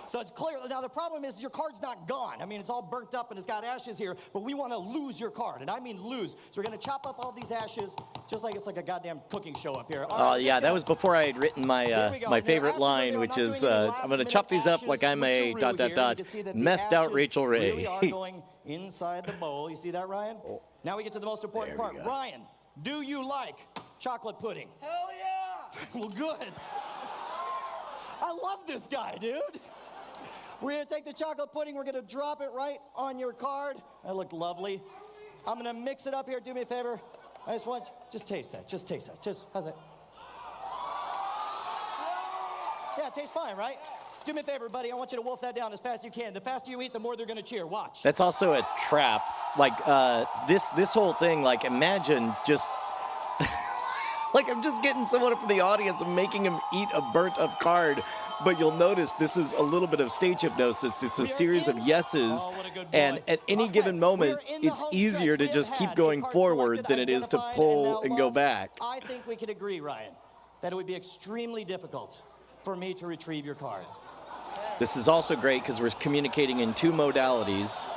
So it's clear. Now, the problem is your card's not gone. I mean, it's all burnt up and it's got ashes here, but we want to lose your card, and I mean lose. So we're going to chop up all these ashes just like it's like a goddamn cooking show up here. Oh, yeah, that was before I had written my my favorite line, which is, I'm going to chop these up like I'm a ... methed out Rachel Ray. Really are going inside the bowl. You see that, Ryan? Now we get to the most important part. Ryan, do you like chocolate pudding? Hell yeah! Well, good. I love this guy, dude. We're going to take the chocolate pudding. We're going to drop it right on your card. That looked lovely. I'm going to mix it up here. Do me a favor. I just want, just taste that. Just taste that. Just, how's that? Yeah, it tastes fine, right? Do me a favor, buddy. I want you to wolf that down as fast as you can. The faster you eat, the more they're going to cheer. Watch. That's also a trap. Like, this whole thing, like, imagine just... like, I'm just getting someone from the audience and making him eat a burnt-up card. But you'll notice this is a little bit of stage hypnosis. It's a series of yeses, and at any given moment, it's easier to just keep going forward than it is to pull and go back. I think we could agree, Ryan, that it would be extremely difficult for me to retrieve your card. This is also great because we're communicating in 2 modalities.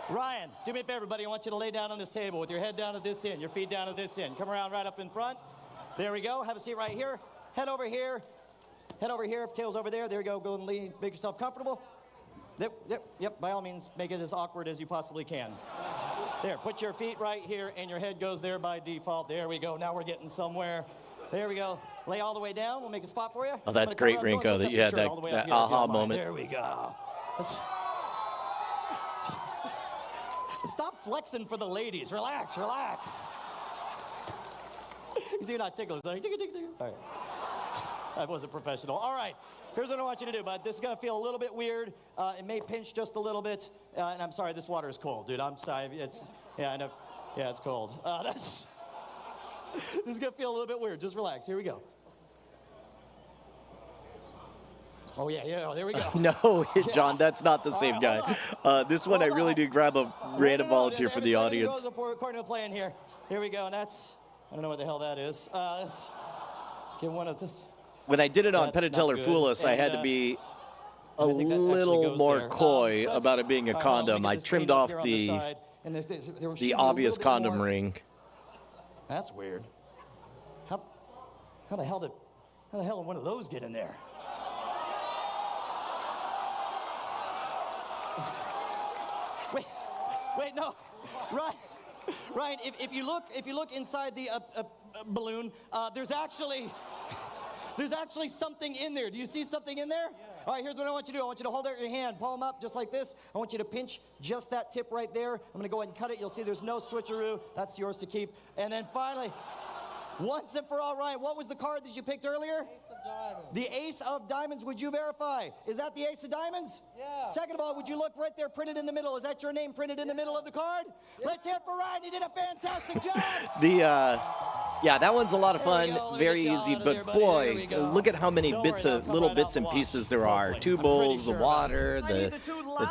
Ryan, do me a favor, buddy. I want you to lay down on this table with your head down at this end, your feet down at this end. Come around right up in front. There we go. Have a seat right here. Head over here. Head over here. Tail's over there. There you go. Go and lean. Make yourself comfortable. Yep. By all means, make it as awkward as you possibly can. There. Put your feet right here, and your head goes there by default. There we go. Now we're getting somewhere. There we go. Lay all the way down. We'll make a spot for you. Oh, that's great, Rinko, that you had that aha moment. There we go. Stop flexing for the ladies. Relax, relax. You see, you're not ticklish. Like, tickle. All right. That wasn't professional. All right. Here's what I want you to do, bud. This is going to feel a little bit weird. It may pinch just a little bit. And I'm sorry, this water is cold, dude. I'm sorry. Yeah, I know. Yeah, it's cold. This is going to feel a little bit weird. Just relax. Here we go. Oh, yeah, there we go. No, John, that's not the same guy. This one, I really do grab a random volunteer for the audience. According to plan here. Here we go. And that's, I don't know what the hell that is. Let's get one of this. When I did it on Penn and Teller Fool Us, I had to be a little more coy about it being a condom. I trimmed off the obvious condom ring. That's weird. How the hell did one of those get in there? Wait, no, Ryan. If you look inside the balloon, there's actually something in there. Do you see something in there? Yeah. All right, here's what I want you to do. I want you to hold out your hand, palm up, just like this. I want you to pinch just that tip right there. I'm going to go ahead and cut it. You'll see there's no switcheroo. That's yours to keep. And then finally, once and for all, Ryan, what was the card that you picked earlier? The Ace of Diamonds. Would you verify? Is that the Ace of Diamonds? Yeah. Second of all, would you look right there printed in the middle? Is that your name printed in the middle of the card? Yeah. Let's hear it for Ryan. He did a fantastic job. Yeah, that one's a lot of fun. Very easy, but boy, look at how many little bits and pieces there are. 2 bowls, the water, the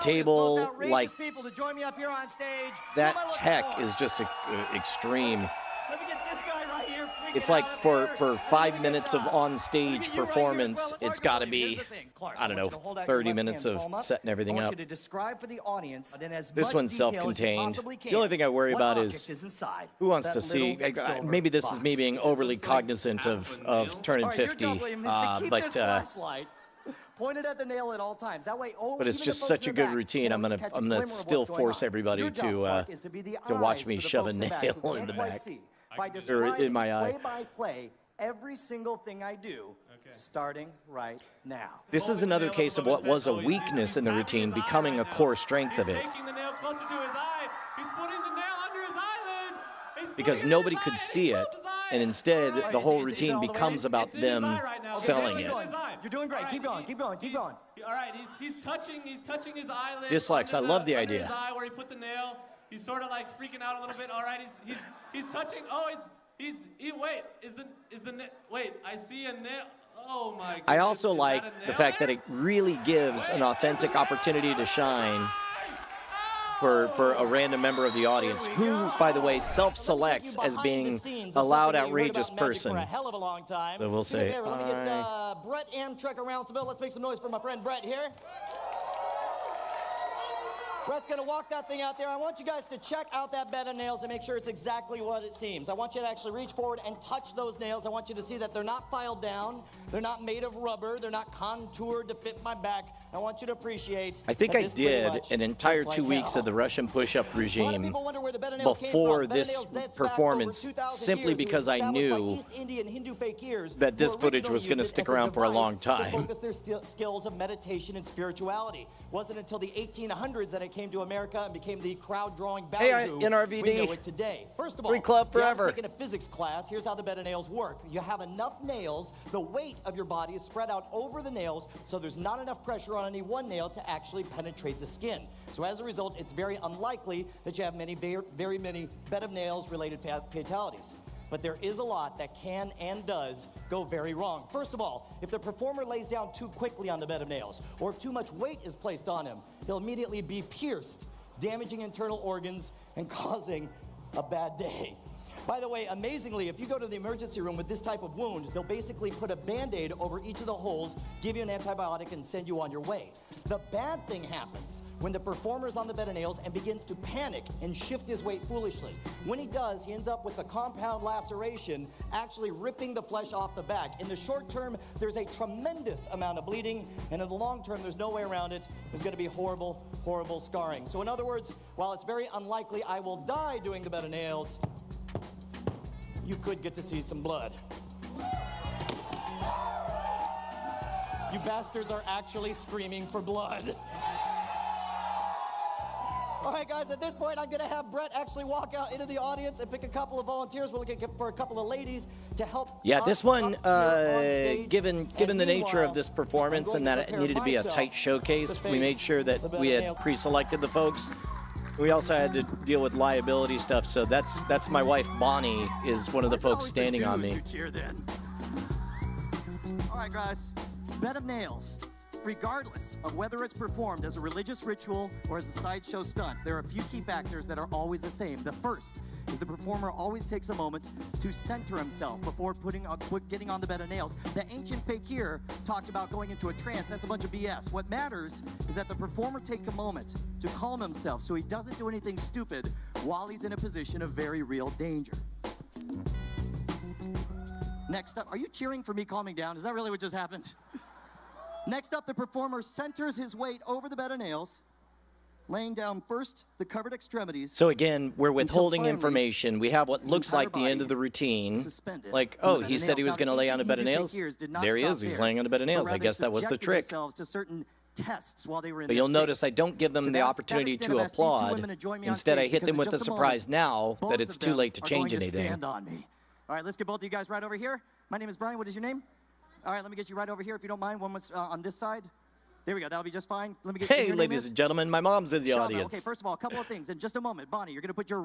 table. Like, people to join me up here on stage. That tech is just extreme. Let me get this guy right here. It's like for 5 minutes of on-stage performance, it's got to be, I don't know, 30 minutes of setting everything up. This one's self-contained. The only thing I worry about is who wants to see. Maybe this is me being overly cognizant of turning 50, but pointed at the nail at all times. That way, but it's just such a good routine. I'm gonna still force everybody to watch me shove a nail in the back. Or in my eye. Play-by-play every single thing I do, starting right now. This is another case of what was a weakness in the routine becoming a core strength of it. Taking the nail closer to his eye. He's putting the nail under his eyelid. Because nobody could see it, and instead the whole routine becomes about them selling it. You're doing great. Keep going. Keep going. Keep going. All right, he's touching his eyelid. Dislikes. I love the idea. His eye where he put the nail. He's sort of like freaking out a little bit. All right, he's touching. Oh, wait, wait, I see a nail. Oh my goodness. I also Is like that a the nail fact there? that it really gives an authentic opportunity to shine for a random member of the audience, who, by the way, self-selects as being a loud, outrageous person. For a hell of a long time. So we'll say, Let me get Brett Amtrak around Seville. Let's make some noise for my friend Brett here. Brett's gonna walk that thing out there. I want you guys to check out that bed of nails and make sure it's exactly what it seems. I want you to actually reach forward and touch those nails. I want you to see that they're not filed down. They're not made of rubber. They're not contoured to fit my back. I want you to appreciate. I think that I this pretty did much an entire looks 2 like weeks hell. of the Russian push-up A lot of regime people wonder where the bed of nails came before from. Bed of this nails dates back performance, over 2,000 simply years. It was because I established by knew East Indian Hindu fakirs that this who footage originally was going to used it stick as a around for a long device to time. focus their skills of meditation and spirituality. It wasn't until the 1800s that it came to America and became the crowd-drawing ballyhoo NRVD. we know it today. First of all, Free club if you haven't forever. taken a physics class, here's how the bed of nails work. You have enough nails, the weight of your body is spread out over the nails, so there's not enough pressure on any one nail to actually penetrate the skin. So as a result, it's very unlikely that you have very many bed of nails related fatalities. But there is a lot that can and does go very wrong. First of all, if the performer lays down too quickly on the bed of nails, or if too much weight is placed on him, he'll immediately be pierced, damaging internal organs and causing a bad day. By the way, amazingly, if you go to the emergency room with this type of wound, they'll basically put a Band-Aid over each of the holes, give you an antibiotic, and send you on your way. The bad thing happens when the performer's on the bed of nails and begins to panic and shift his weight foolishly. When he does, he ends up with a compound laceration, actually ripping the flesh off the back. In the short term, there's a tremendous amount of bleeding, and in the long term, there's no way around it. There's going to be horrible, horrible scarring. So in other words, while it's very unlikely I will die doing the bed of nails, you could get to see some blood. You bastards are actually screaming for blood. All right, guys, at this point, I'm gonna have Brett actually walk out into the audience and pick a couple of volunteers. We're looking for a couple of ladies to help. Yeah, us this one, up here on stage. given And the nature of meanwhile, this I'm performance going and to that it prepare needed to be a myself tight showcase, to we made face sure the that bed we of had nails. pre-selected the folks. We also had to deal with liability stuff, so that's my wife Bonnie is one of the folks standing on me. Cheer then. All right, guys. Bed of nails. Regardless of whether it's performed as a religious ritual or as a sideshow stunt, there are a few key factors that are always the same. The first is the performer always takes a moment to center himself before getting on the bed of nails. The ancient fakir talked about going into a trance. That's a bunch of BS. What matters is that the performer take a moment to calm himself so he doesn't do anything stupid while he's in a position of very real danger. Next up, are you cheering for me calming down? Is that really what just happened? Next up, the performer centers his weight over the bed of nails, laying down first the covered extremities. So again, we're withholding finally, information. We have what his looks like entire the end body of the routine. suspended Like, on the oh, bed he of said he nails. was Now, going to the lay on a ancient bed of Hindu nails. fakirs did not There he stop is. He's there, laying on a bed of but nails. I rather guess that was the subjected trick. themselves to certain tests while they were in But this you'll state. notice I don't give them To the that opportunity extent, to I've asked these two applaud. women to join me on Instead, I stage hit because them in with the just a surprise moment, now both that it's of too them late to are change going to anything. stand on me. All right, let's get both of you guys right over here. My name is Brian. What is your name? All right, let me get you right over here if you don't mind. One was on this side. There we go. That'll be just fine. Let me get Hey, your name ladies is? and gentlemen, my mom's in the Shava. audience. Okay, first of all, a couple of things. In just a moment, Bonnie, you're going to put your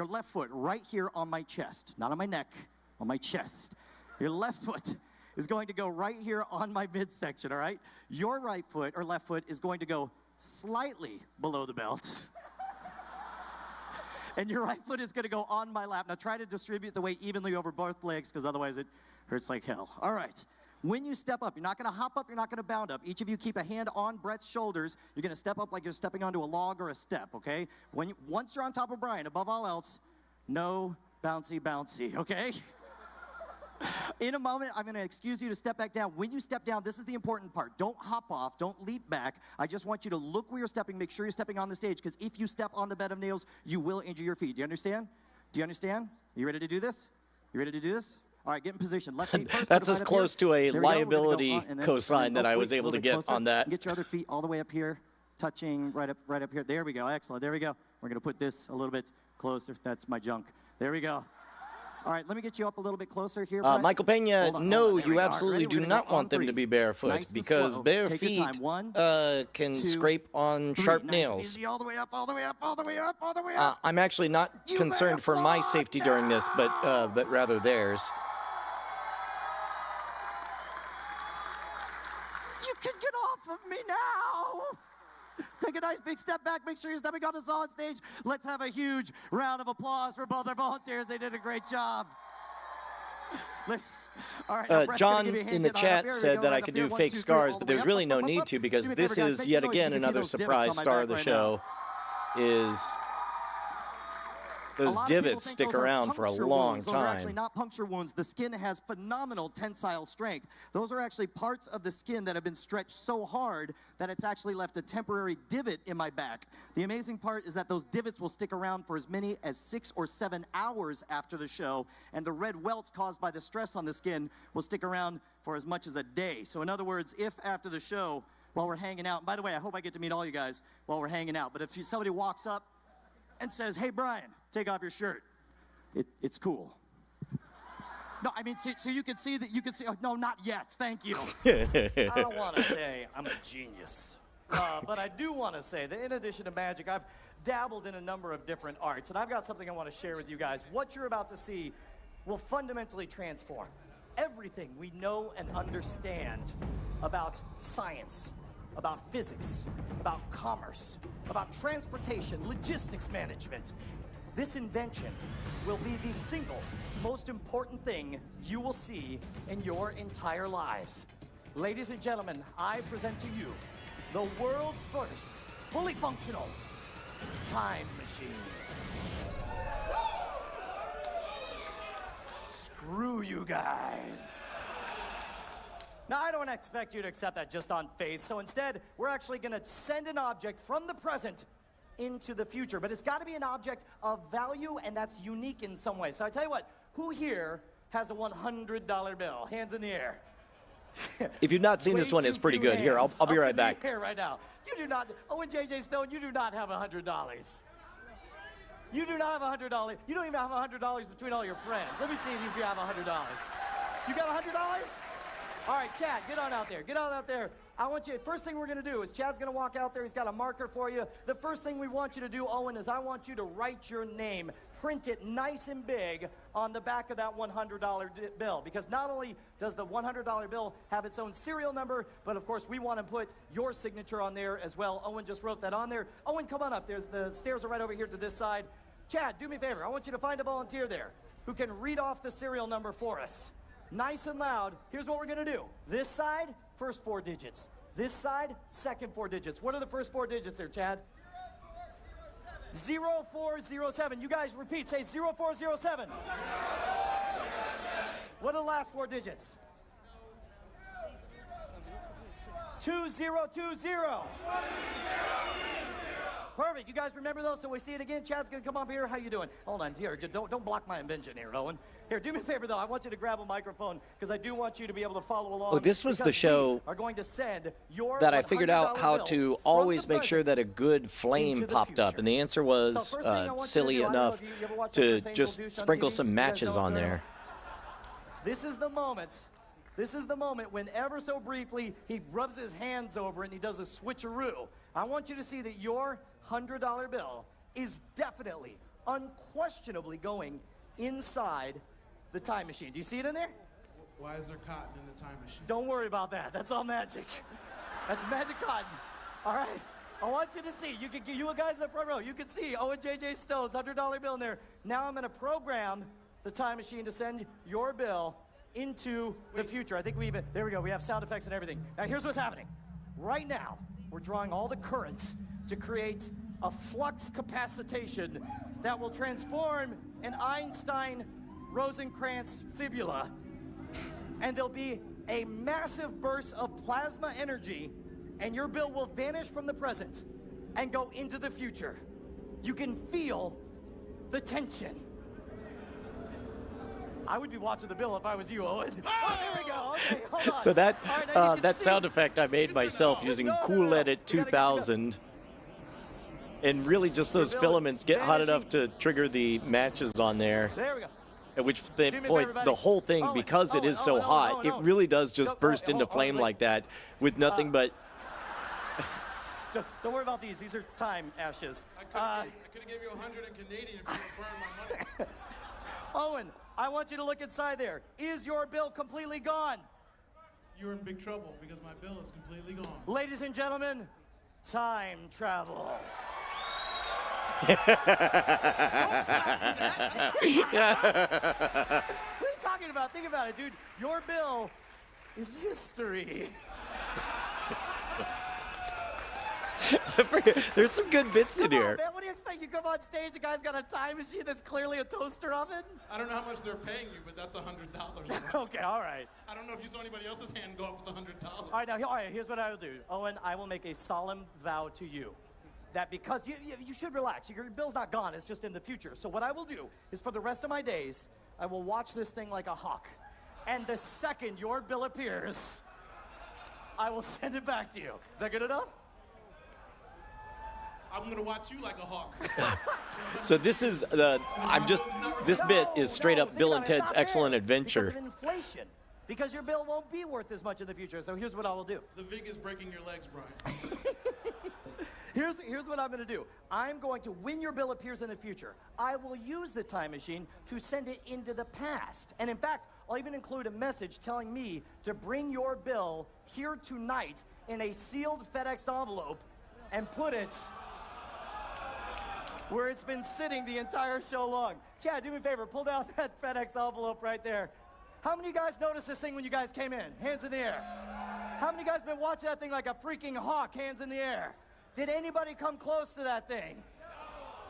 left foot right here on my chest, not on my neck, on my chest. Your left foot is going to go right here on my midsection, all right? Your right foot or left foot is going to go slightly below the belt. And your right foot is going to go on my lap. Now try to distribute the weight evenly over both legs because otherwise it hurts like hell. All right. When you step up, you're not going to hop up, you're not going to bound up. Each of you keep a hand on Brett's shoulders. You're going to step up like you're stepping onto a log or a step, okay? Once you're on top of Brian, above all else, no bouncy, okay? In a moment, I'm going to excuse you to step back down. When you step down, this is the important part. Don't hop off. Don't leap back. I just want you to look where you're stepping. Make sure you're stepping on the stage, because if you step on the bed of nails, you will injure your feet. Do you understand? Do you understand? Are you ready to do this? You ready to do this? All right, get in position. Left feet first. That's put it as right up close here. to a There we go. We're gonna go liability on, and then- cosign that I wait, was a able to little bit get closer. on that. Get your other feet all the way up here, touching right up here. There we go. Excellent. There we go. We're going to put this a little bit closer. That's my junk. There we go. All right, let me get you up a little bit closer here. Brett. Michael Pena, Hold on, no, hold on. There we you go. absolutely Ready? do We're gonna not go on want them to 3. be barefoot Nice and because slow. bare Take your feet time. 1, can 2, scrape on 3. sharp Nice, nails. easy, all the way up, all the way up, all the way up, all the way up. I'm actually not You concerned better for my fall safety during this, but rather theirs. You can get off of me now. Take a nice big step back. Make sure you're stepping on the solid stage. Let's have a huge round of applause for both our volunteers. They did a great job. All right, now Brett's John gonna give you a hand in the hit on up chat here. We said go that right I up could here. do 1, fake 2, 3, scars, all but the way there's up, really up, no up, need up. to because Do me a this favor, guys. is Make yet some noise. again You can see another those divots surprise on my star back of the right show. Is those A lot of people divots think stick those are around for a puncture long wounds. Those are actually time. not puncture wounds. The skin has phenomenal tensile strength. Those are actually parts of the skin that have been stretched so hard that it's actually left a temporary divot in my back. The amazing part is that those divots will stick around for as many as 6 or 7 hours after the show, and the red welts caused by the stress on the skin will stick around for as much as a day. So in other words, if after the show, while we're hanging out, and by the way, I hope I get to meet all you guys while we're hanging out, but if somebody walks up and says, "Hey, Brian, take off your shirt," it's cool. No, I mean, so you can see that you can see. Oh, no, not yet. Thank you. I don't want to say I'm a genius, but I do want to say that in addition to magic, I've dabbled in a number of different arts, and I've got something I want to share with you guys. What you're about to see will fundamentally transform everything we know and understand about science, about physics, about commerce, about transportation, logistics management. This invention will be the single most important thing you will see in your entire lives. Ladies and gentlemen, I present to you the world's first fully functional time machine. Screw you guys. Now, I don't expect you to accept that just on faith, so instead, we're actually going to send an object from the present into the future, but it's got to be an object of value, and that's unique in some way. So I tell you what, who here has a $100 bill? Hands in the air. If you've not seen this Way one, too it's pretty few good. Here, I'll hands be up right in the back. air right now. You do not, and JJ Stone, you do not have $100. You do not have $100. You don't even have $100 between all your friends. Let me see if you have $100. You got $100? All right, Chad, get on out there. Get on out there. I want you, first thing we're going to do is Chad's going to walk out there. He's got a marker for you. The first thing we want you to do, Owen, is I want you to write your name, print it nice and big on the back of that $100 bill. Because not only does the $100 bill have its own serial number, but of course we want to put your signature on there as well. Owen just wrote that on there. Owen, come on up. The stairs are right over here to this side. Chad, do me a favor. I want you to find a volunteer there who can read off the serial number for us. Nice and loud. Here's what we're going to do. This side, first 4 digits. This side, second 4 digits. What are the first 4 digits there, Chad? 0407. You guys repeat. Say 0407. What are the last 4 digits? 2020. Perfect. You guys remember those? So we see it again. Chad's gonna come up here. How you doing? Hold on. Here, don't block my invention here, Owen. Here, do me a favor though. I want you to grab a microphone because I do want you to be able to follow along. Oh, this was the because show we are going to send your that I figured out $100 how bill to from always the make sure present that a good flame into the popped up, future. and the answer So was first thing I want you to silly do, I don't know enough if you ever watch to Chris Angel just Douche on sprinkle TV. some You guys matches know on what I'm there. This is the moment. This is the moment when ever so briefly he rubs his hands over it and he does a switcheroo. I want you to see that your $100 bill is definitely, unquestionably going inside the time machine. Do you see it in there? Why is there cotton in the time machine? Don't worry about that. That's all magic. That's magic cotton. All right. I want you to see. You guys in the front row, you can see Owen J.J. Stone's $100 bill in there. Now I'm going to program the time machine to send your bill into the future. I think there we go. We have sound effects and everything. Now here's what's happening. Right now, we're drawing all the current to create a flux capacitation that will transform an Einstein-Rosenkrantz fibula. And there'll be a massive burst of plasma energy, and your bill will vanish from the present and go into the future. You can feel the tension. I would be watching the bill if I was you, Owen. Oh, there we go. Okay, hold on. So that All right, now you can that see. sound effect I made myself using No. Cool Edit We gotta get you 2000. And really just those bill is filaments get hot vanishing. enough to trigger the matches on there. There we go. At which Do me a favor, point, everybody. the whole thing, Owen, because it is so Owen, hot, Owen, it Owen. really does just Don't- burst into Owen, flame wait. like that with nothing but... Don't worry about these. These are time ashes. I could have gave you 100 in Canadian if you would burn my money. Owen, I want you to look inside there. Is your bill completely gone? You're in big trouble because my bill is completely gone. Ladies and gentlemen, time travel. What are you talking about? Think about it, dude. Your bill is history. There's some good bits in Come on, here. man. What do you expect? You come on stage, the guy's got a time machine that's clearly a toaster oven? I don't know how much they're paying you, but that's $100. Okay, all right. I don't know if you saw anybody else's hand go up with $100. All right, now, all right, here's what I will do. Owen, I will make a solemn vow to you that because you should relax. Your bill's not gone, it's just in the future. So what I will do is for the rest of my days, I will watch this thing like a hawk. And the second your bill appears, I will send it back to you. Is that good enough? I'm gonna watch you like a hawk. So this is this bit is straight up think Bill about and it. It's Ted's not fair Excellent Adventure. Because of inflation. Because your bill won't be worth as much in the future. So here's what I will do. The VIG is breaking your legs, Brian. Here's what I'm going to do. I'm going to, when your bill appears in the future, I will use the time machine to send it into the past. And in fact, I'll even include a message telling me to bring your bill here tonight in a sealed FedEx envelope and put it where it's been sitting the entire show long. Chad, do me a favor, pull down that FedEx envelope right there. How many of you guys noticed this thing when you guys came in? Hands in the air. How many of you guys been watching that thing like a freaking hawk? Hands in the air. Did anybody come close to that thing?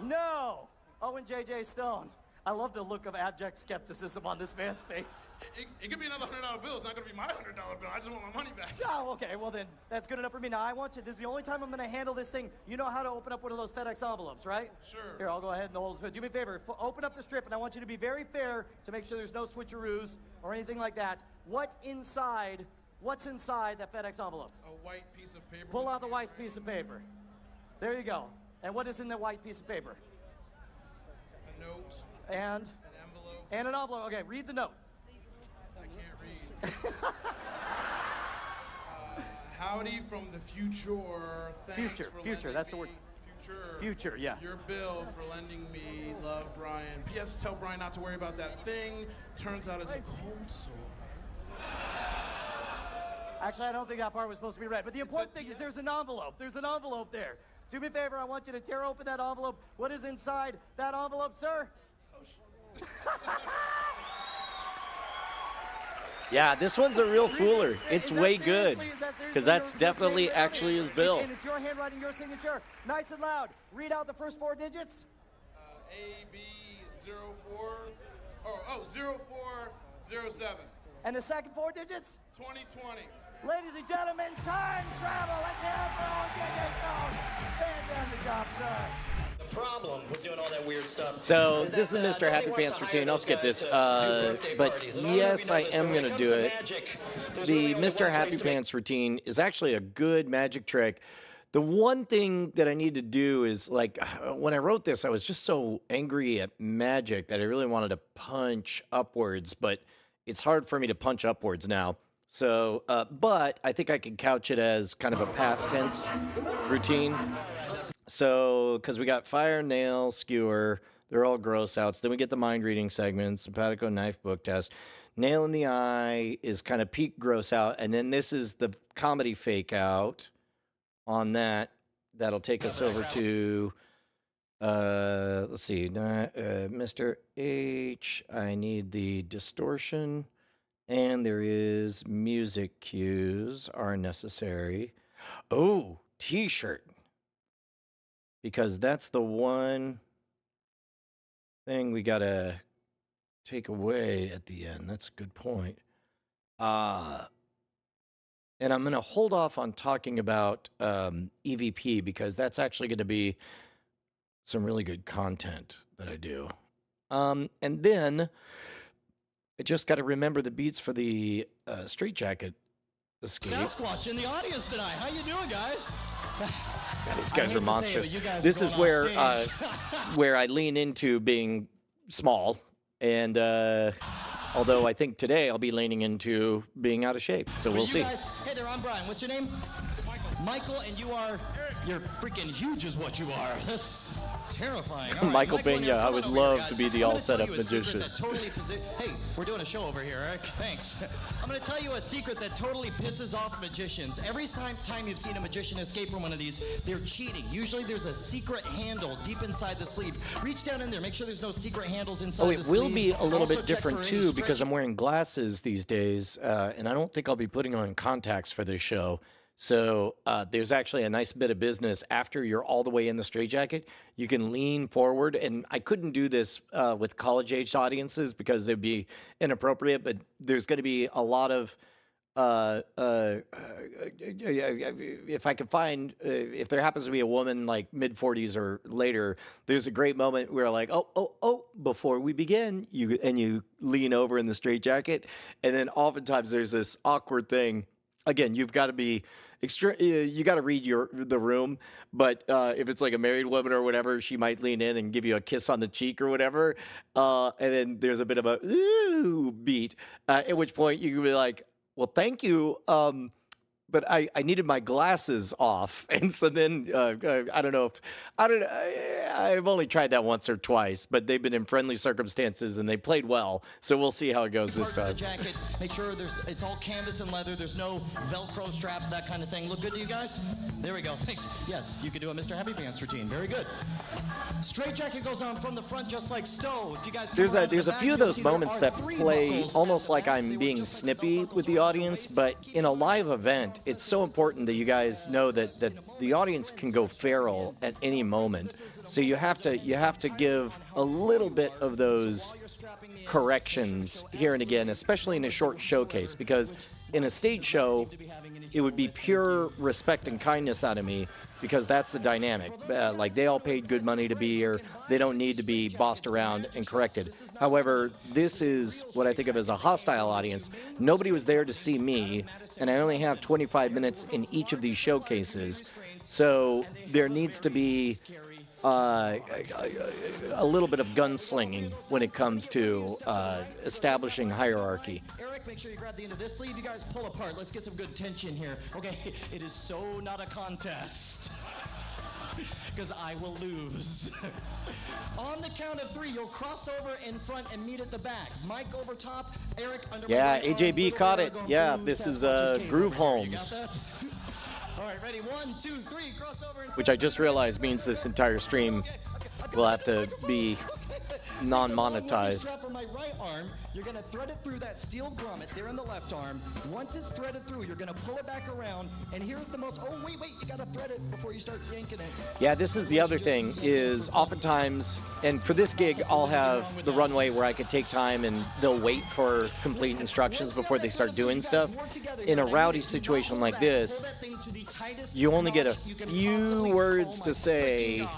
No. Owen J.J. Stone. I love the look of abject skepticism on this man's face. It could be another $100 bill. It's not gonna be my $100 bill. I just want my money back. Oh, okay, well then, that's good enough for me. Now, I want you, this is the only time I'm gonna handle this thing. You know how to open up one of those FedEx envelopes, right? Sure. Here, I'll go ahead and hold this. Do me a favor, open up the strip, and I want you to be very fair to make sure there's no switcheroos or anything like that. What's inside that FedEx envelope? A white piece of paper. Pull out the white piece of paper. There you go. And what is in the white piece of paper? A note. And? An envelope. And an envelope. Okay, read the note. I can't read. Howdy from the future. Thanks Future, for future, lending that's the word. me- Future. Future, yeah. Your bill for lending me. Love, Brian. P.S. Tell Brian not to worry about that thing. Turns out it's a cold sore. Actually, I don't think that part was supposed to be read. But the important thing is there's an envelope. There's an envelope there. Do me a favor, I want you to tear open that envelope. What is inside that envelope, sir? Yeah, this one's a real fooler. It's Is that way good. seriously- is that seriously Because that's your definitely favorite? actually his bill. And it's your handwriting, your signature. Nice and loud. Read out the first 4 digits. AB04. Oh, 0407. And the second 4 digits. 2020. Ladies and gentlemen, time travel. Let's hear it for Owen J.J. Stone. Fantastic job, sir. The problem with doing all that weird stuff. So is this that, is Mr. nobody Happy wants Pants to routine. hire I'll those skip guys this. to do birthday But parties. And I don't know if yes, you know I this, am but when going it to comes do it. magic, there's The really only Mr. one Happy place to make- Pants routine is actually a good magic trick. The one thing that I need to do is, like, when I wrote this, I was just so angry at magic that I really wanted to punch upwards, but it's hard for me to punch upwards now. So, but I think I can couch it as kind of a past tense routine. So, because we got fire, nail, skewer, they're all gross outs. Then we get the mind reading segments, Sympatico knife book test. Nail in the eye is kind of peak gross out. And then this is the comedy fake out on that. That'll take us over to, let's see, Mr. H. I need the distortion. And there is music cues are necessary. Oh, t-shirt. Because that's the one thing we got to take away at the end. That's a good point. And I'm going to hold off on talking about EVP because that's actually going to be some really good content that I do. And then I just got to remember the beats for the straitjacket escape. Sasquatch in the audience tonight. How you doing, guys? Yeah, these I guys hate are to say it, monstrous. but you guys are This is going where off stage. where I lean into being small, and although I think today I'll be leaning into being out of shape. So we'll see. Guys, hey there, I'm Brian. What's your name? Michael, and you're freaking huge is what you are. That's terrifying. All right, Michael and Pena, Eric, I come would on over here, love guys. to be the I'm gonna all-set-up tell you a secret magician. that totally hey, we're doing a show over here, Eric. Thanks. I'm going to tell you a secret that totally pisses off magicians. Every time you've seen a magician escape from one of these, they're cheating. Usually there's a secret handle deep inside the sleeve. Reach down in there. Make sure there's no secret handles inside the Oh, sleeve. it will be a little Also bit check different for any too because stretching. I'm wearing glasses these days, and I don't think I'll be putting on contacts for this show. So there's actually a nice bit of business after you're all the way in the straitjacket. You can lean forward, and I couldn't do this with college-aged audiences because it'd be inappropriate. But there's going to be a lot of if I could find if there happens to be a woman like mid-40s or later, there's a great moment where like oh before we begin, you lean over in the straitjacket, and then oftentimes there's this awkward thing. Again, you've got to be you got to read the room, but if it's like a married woman or whatever, she might lean in and give you a kiss on the cheek or whatever, and then there's a bit of a ooh beat, at which point you can be like, well, thank you, but I needed my glasses off, and so then I've only tried that once or twice, but they've been in friendly circumstances and they played well, so we'll see how it goes this Parts of time. the jacket, make sure it's all canvas and leather. There's no Velcro straps, that kind of thing. Look good to you guys? There we go. Thanks. Yes, you can do a Mr. Happy Pants routine. Very good. Straight jacket goes on from the front just like so. If you guys come There's around to a the back, few of you'll those see there moments are that 3 play buckles almost at the like back. I'm They were being just like the snippy buckles with the around audience, waist. but in a live event, it's so important that you guys know that the audience can go feral at any moment. So you have to give a little bit of those corrections here and again, especially in a short showcase, because in a stage show, it would be pure respect and kindness out of me, because that's the dynamic. Like, they all paid good money to be here. They don't need to be bossed around and corrected. However, this is what I think of as a hostile audience. Nobody was there to see me, and I only have 25 minutes in each of these showcases. So there needs to be a little bit of gunslinging when it comes to establishing hierarchy. Eric, make sure you grab the end of this sleeve. You guys pull apart. Let's get some good tension here. Okay, it is so not a contest. Because I will lose. On the count of 3, you'll cross over in front and meet at the back. Mike over top, Eric under my Yeah, right arm, AJB little caught bear it. going Yeah, through this is Sasquatch's cave Groove over here. You Holmes. got that? All right, ready? 1, 2, 3, cross over in Which front. I just realized means this entire stream will have to be non-monetized. Strap on my right arm, you're gonna thread it through that steel grommet there in the left arm. Once it's threaded through, you're gonna pull it back around, and here's the most, oh wait, you gotta thread it before you start yanking it. Yeah, this is the other thing, is oftentimes, and for this gig, I'll have the runway where I could take time and they'll wait for complete instructions before they start doing stuff. In a rowdy situation like this, you only get a few words to say,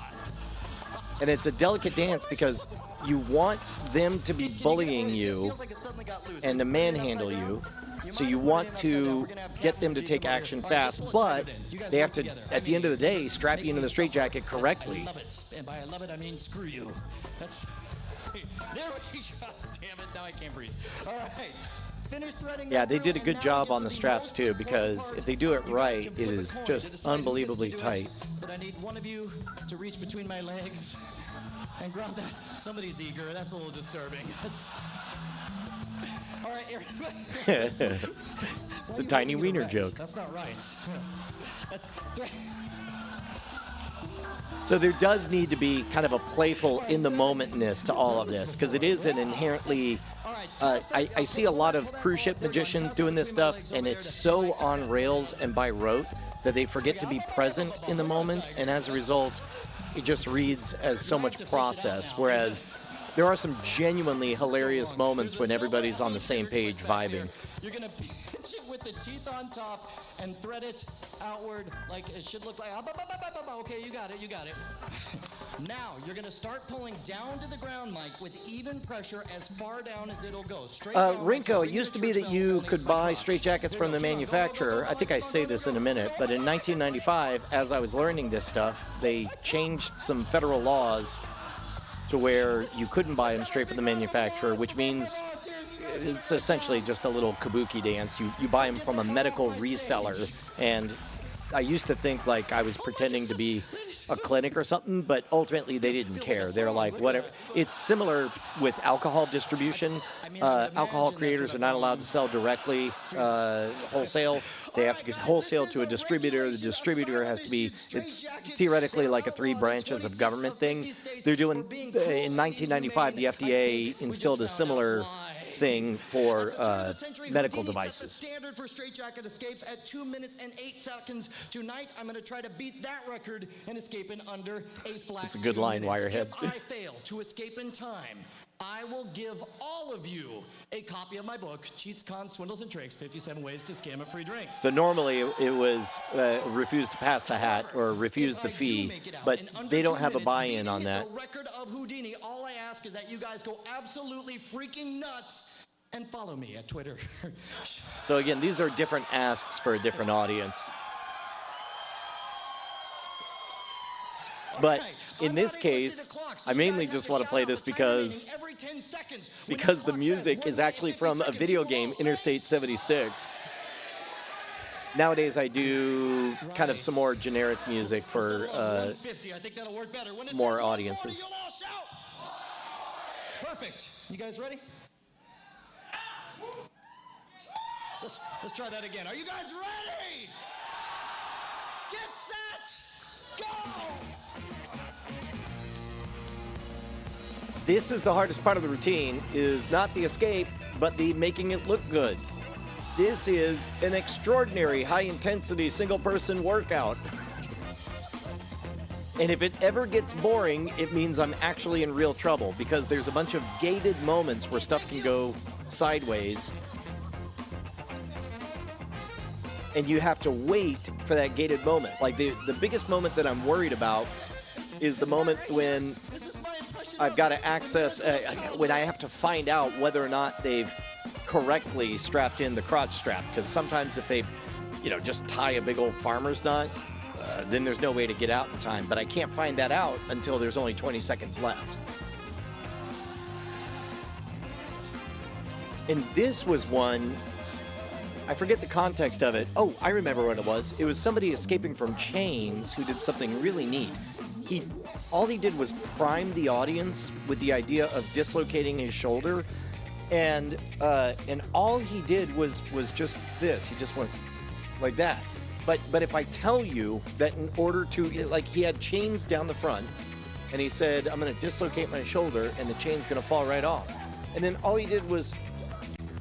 and it's a delicate dance because you want them to be bullying you and to manhandle you. So you want to get them to take action fast, but they have to, at the end of the day, strap you into the straitjacket correctly. I love it. And by I love it, I mean screw you. That's, there we go. Damn it, now I can't breathe. All right. Finish threading. Yeah, that they through, did a and good now job we on get the to straps most too, because part. if they do it You guys right, can it flip a is coin. just You're deciding who gets unbelievably to do it. tight. But I need one of you to reach between my legs and grab that. Somebody's eager. That's a little disturbing. That's... All right, Eric. It's a tiny wiener joke. That's not right. That's... So there does need to be kind of a playful in-the-momentness to all of this, because it is an inherently... I see a lot of cruise ship magicians doing this stuff, and it's so on rails and by rote that they forget to be present in the moment, and as a result, it just reads as so much process, whereas there are some genuinely hilarious moments when everybody's on the same page vibing. You're gonna pinch it with the teeth on top and thread it outward like it should look like. Okay, you got it. Now, you're going to start pulling down to the ground, Mike, with even pressure as far down as it'll go. Straight down, Rinko, it used to be that you could buy straitjackets from the manufacturer. I think I say this in a minute, but in 1995, as I was learning this stuff, they changed some federal laws to where you couldn't buy them straight from the manufacturer, which means it's essentially just a little kabuki dance. You buy them from a medical reseller, and I used to think like I was pretending to be a clinic or something, but ultimately they didn't care. They're like, whatever. It's similar with alcohol distribution. Alcohol creators are not allowed to sell directly wholesale. They have to get wholesale to a distributor. The distributor has to be, it's theoretically like a 3 branches of government thing. They're doing, in 1995, the FDA instilled a similar thing for medical devices. Standard for straitjacket escapes at 2 minutes and 8 seconds. Tonight, I'm going to try to beat that record and escape in under a flat. It's a good 2 line, minutes. Wirehead. If I fail to escape in time, I will give all of you a copy of my book, Cheats, Cons, Swindles, and Tricks, 57 Ways to Scam a Free Drink. So normally it was refuse to pass the hat or refuse the fee, but they don't have a buy-in on that. The record of Houdini. All I ask is that you guys go absolutely freaking nuts and follow me at Twitter. So again, these are different asks for a different audience. But in this case, I mainly just want to play this because the music is actually from a video game, Interstate 76. Nowadays, I do kind of some more generic music for more audiences. Perfect. You guys ready? Let's try that again. Are you guys ready? Get set, go! This is the hardest part of the routine, is not the escape, but the making it look good. This is an extraordinary high-intensity single-person workout. And if it ever gets boring, it means I'm actually in real trouble, because there's a bunch of gated moments where stuff can go sideways. And you have to wait for that gated moment. Like the biggest moment that I'm worried about is the moment when I've got to access, when I have to find out whether or not they've correctly strapped in the crotch strap. Because sometimes if they, just tie a big old farmer's knot, then there's no way to get out in time. But I can't find that out until there's only 20 seconds left. And this was one, I forget the context of it. Oh, I remember what it was. It was somebody escaping from chains who did something really neat. All he did was prime the audience with the idea of dislocating his shoulder, and all he did was just this. He just went like that. But if I tell you that in order to, like, he had chains down the front, and he said, I'm going to dislocate my shoulder, and the chain's going to fall right off. And then all he did was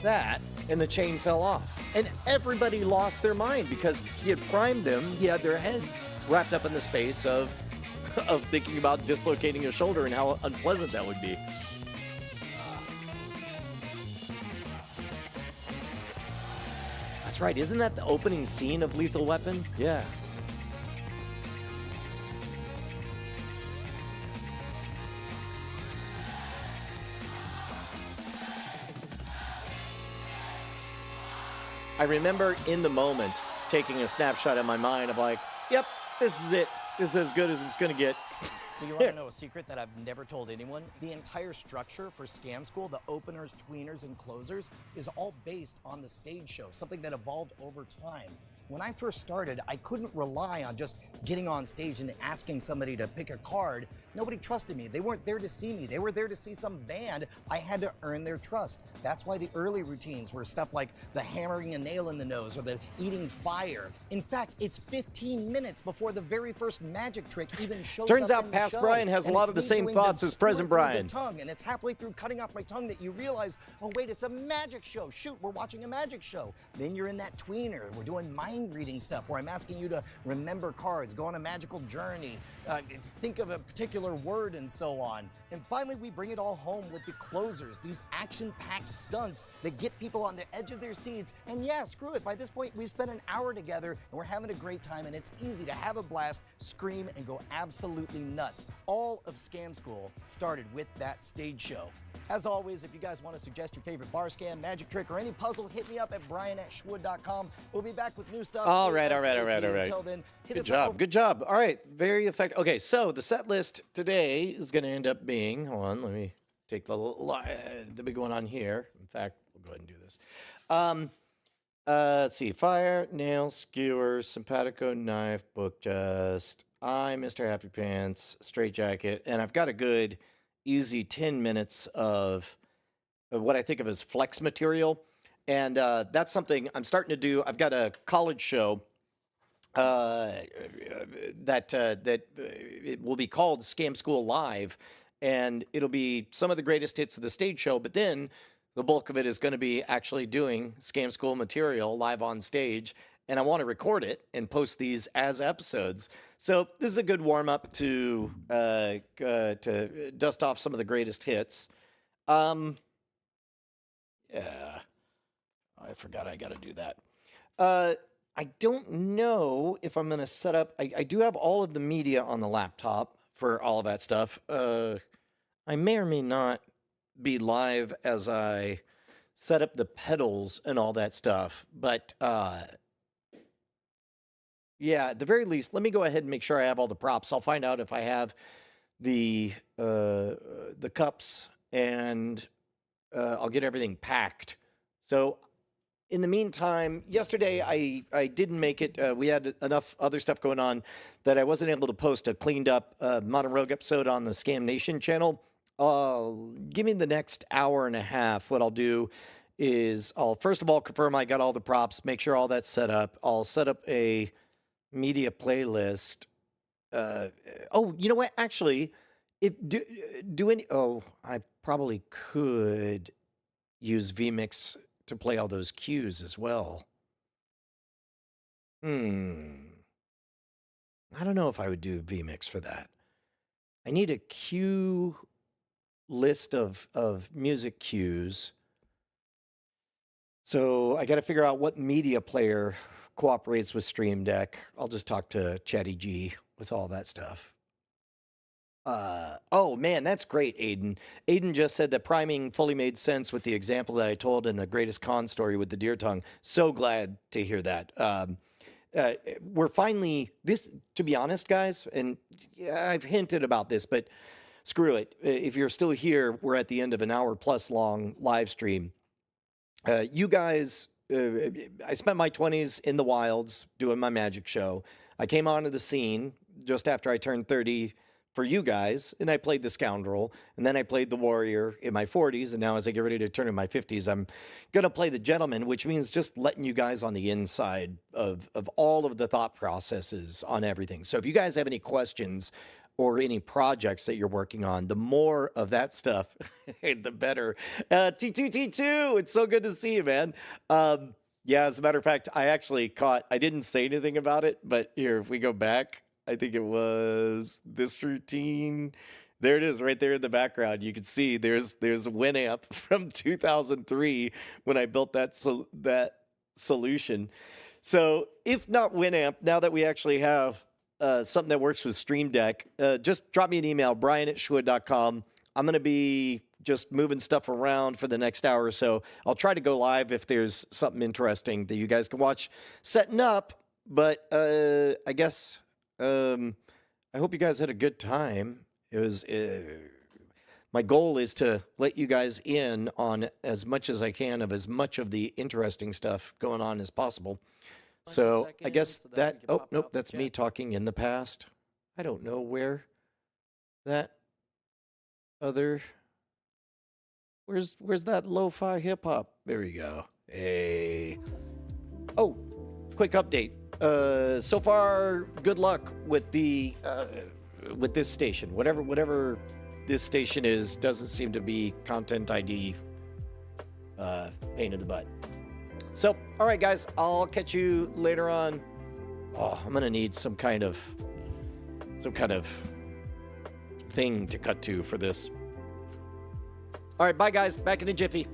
that, and the chain fell off. And everybody lost their mind because he had primed them. He had their heads wrapped up in the space of thinking about dislocating a shoulder and how unpleasant that would be. That's right. Isn't that the opening scene of Lethal Weapon? Yeah. I remember in the moment taking a snapshot in my mind of like, yep, this is it. This is as good as it's going to get. So you want to know a secret that I've never told anyone? The entire structure for Scam School, the openers, tweeners, and closers, is all based on the stage show, something that evolved over time. When I first started, I couldn't rely on just getting on stage and asking somebody to pick a card. Nobody trusted me. They weren't there to see me. They were there to see some band. I had to earn their trust. That's why the early routines were stuff like the hammering a nail in the nose or the eating fire. In fact, it's 15 minutes before the very first magic trick even shows Turns up out in the past show. Brian has a And lot it's of the me same doing thoughts as present skewer through Brian. the tongue, and it's halfway through cutting off my tongue that you realize, oh wait, it's a magic show. Shoot, we're watching a magic show. Then you're in that tweener. We're doing mind reading stuff where I'm asking you to remember cards, go on a magical journey, think of a particular word, and so on. And finally, we bring it all home with the closers, these action-packed stunts that get people on the edge of their seats. And yeah, screw it. By this point, we've spent an hour together, and we're having a great time, and it's easy to have a blast. scream, and go absolutely nuts. All of Scam School started with that stage show. As always, if you guys want to suggest your favorite bar scam, magic trick, or any puzzle, hit me up at brian@schwood.com. We'll be back with new stuff. All right. Until then, hit us up. Good job. All right, very effective. Okay, so the set list today is going to end up being, hold on, let me take the big one on here. In fact, we'll go ahead and do this. Let's see, fire, nail, skewer, simpatico, knife, book dust, Mr. Happy Pants, straight jacket, and I've got a good, easy 10 minutes of what I think of as flex material, and that's something I'm starting to do. I've got a college show that it will be called Scam School Live, and it'll be some of the greatest hits of the stage show, but then the bulk of it is going to be actually doing Scam School material live on stage, and I want to record it and post these as episodes. So this is a good warm-up to dust off some of the greatest hits. Yeah, I forgot I got to do that. I don't know if I'm going to set up... I do have all of the media on the laptop for all of that stuff. I may or may not be live as I set up the pedals and all that stuff. But yeah, at the very least, let me go ahead and make sure I have all the props. I'll find out if I have the cups, and I'll get everything packed. So in the meantime, yesterday I didn't make it. We had enough other stuff going on that I wasn't able to post a cleaned up Modern Rogue episode on the Scam Nation channel. Give me the next hour and a half. What I'll do is I'll first of all confirm I got all the props, make sure all that's set up. I'll set up a media playlist. Oh, you know what? Actually, I probably could use vMix to play all those cues as well. I don't know if I would do vMix for that. I need a cue list of music cues. So I got to figure out what media player cooperates with Stream Deck. I'll just talk to Chatty G with all that stuff. Oh man, that's great, Aiden. Aiden just said that priming fully made sense with the example that I told in the greatest con story with the deer tongue. So glad to hear that. We're finally, to be honest, guys, and I've hinted about this, but screw it. If you're still here, we're at the end of an hour plus long live stream. You guys, I spent my 20s in the wilds doing my magic show. I came onto the scene just after I turned 30 for you guys, and I played the scoundrel, and then I played the warrior in my 40s, and now as I get ready to turn in my 50s, I'm going to play the gentleman, which means just letting you guys on the inside of all of the thought processes on everything. So if you guys have any questions or any projects that you're working on, the more of that stuff, the better. T2T2, it's so good to see you, man. Yeah, as a matter of fact, I didn't say anything about it, but here, if we go back, I think it was this routine. There it is right there in the background. You can see there's a Winamp from 2003 when I built that solution. So if not Winamp, now that we actually have something that works with Stream Deck, just drop me an email, brian@schwood.com. I'm going to be just moving stuff around for the next hour or so. I'll try to go live if there's something interesting that you guys can watch setting up. But I guess I hope you guys had a good time. It was my goal is to let you guys in on as much as I can of as much of the interesting stuff going on as possible. So I guess that, oh, nope, that's me talking in the past. I don't know where that other, where's that lo-fi hip hop? There you go. Hey. Oh, quick update. So far, good luck with the, with this station. Whatever this station is, doesn't seem to be Content ID pain in the butt. So, all right, guys, I'll catch you later on. Oh, I'm gonna need some kind of thing to cut to for this. All right, bye, guys. Back in a jiffy.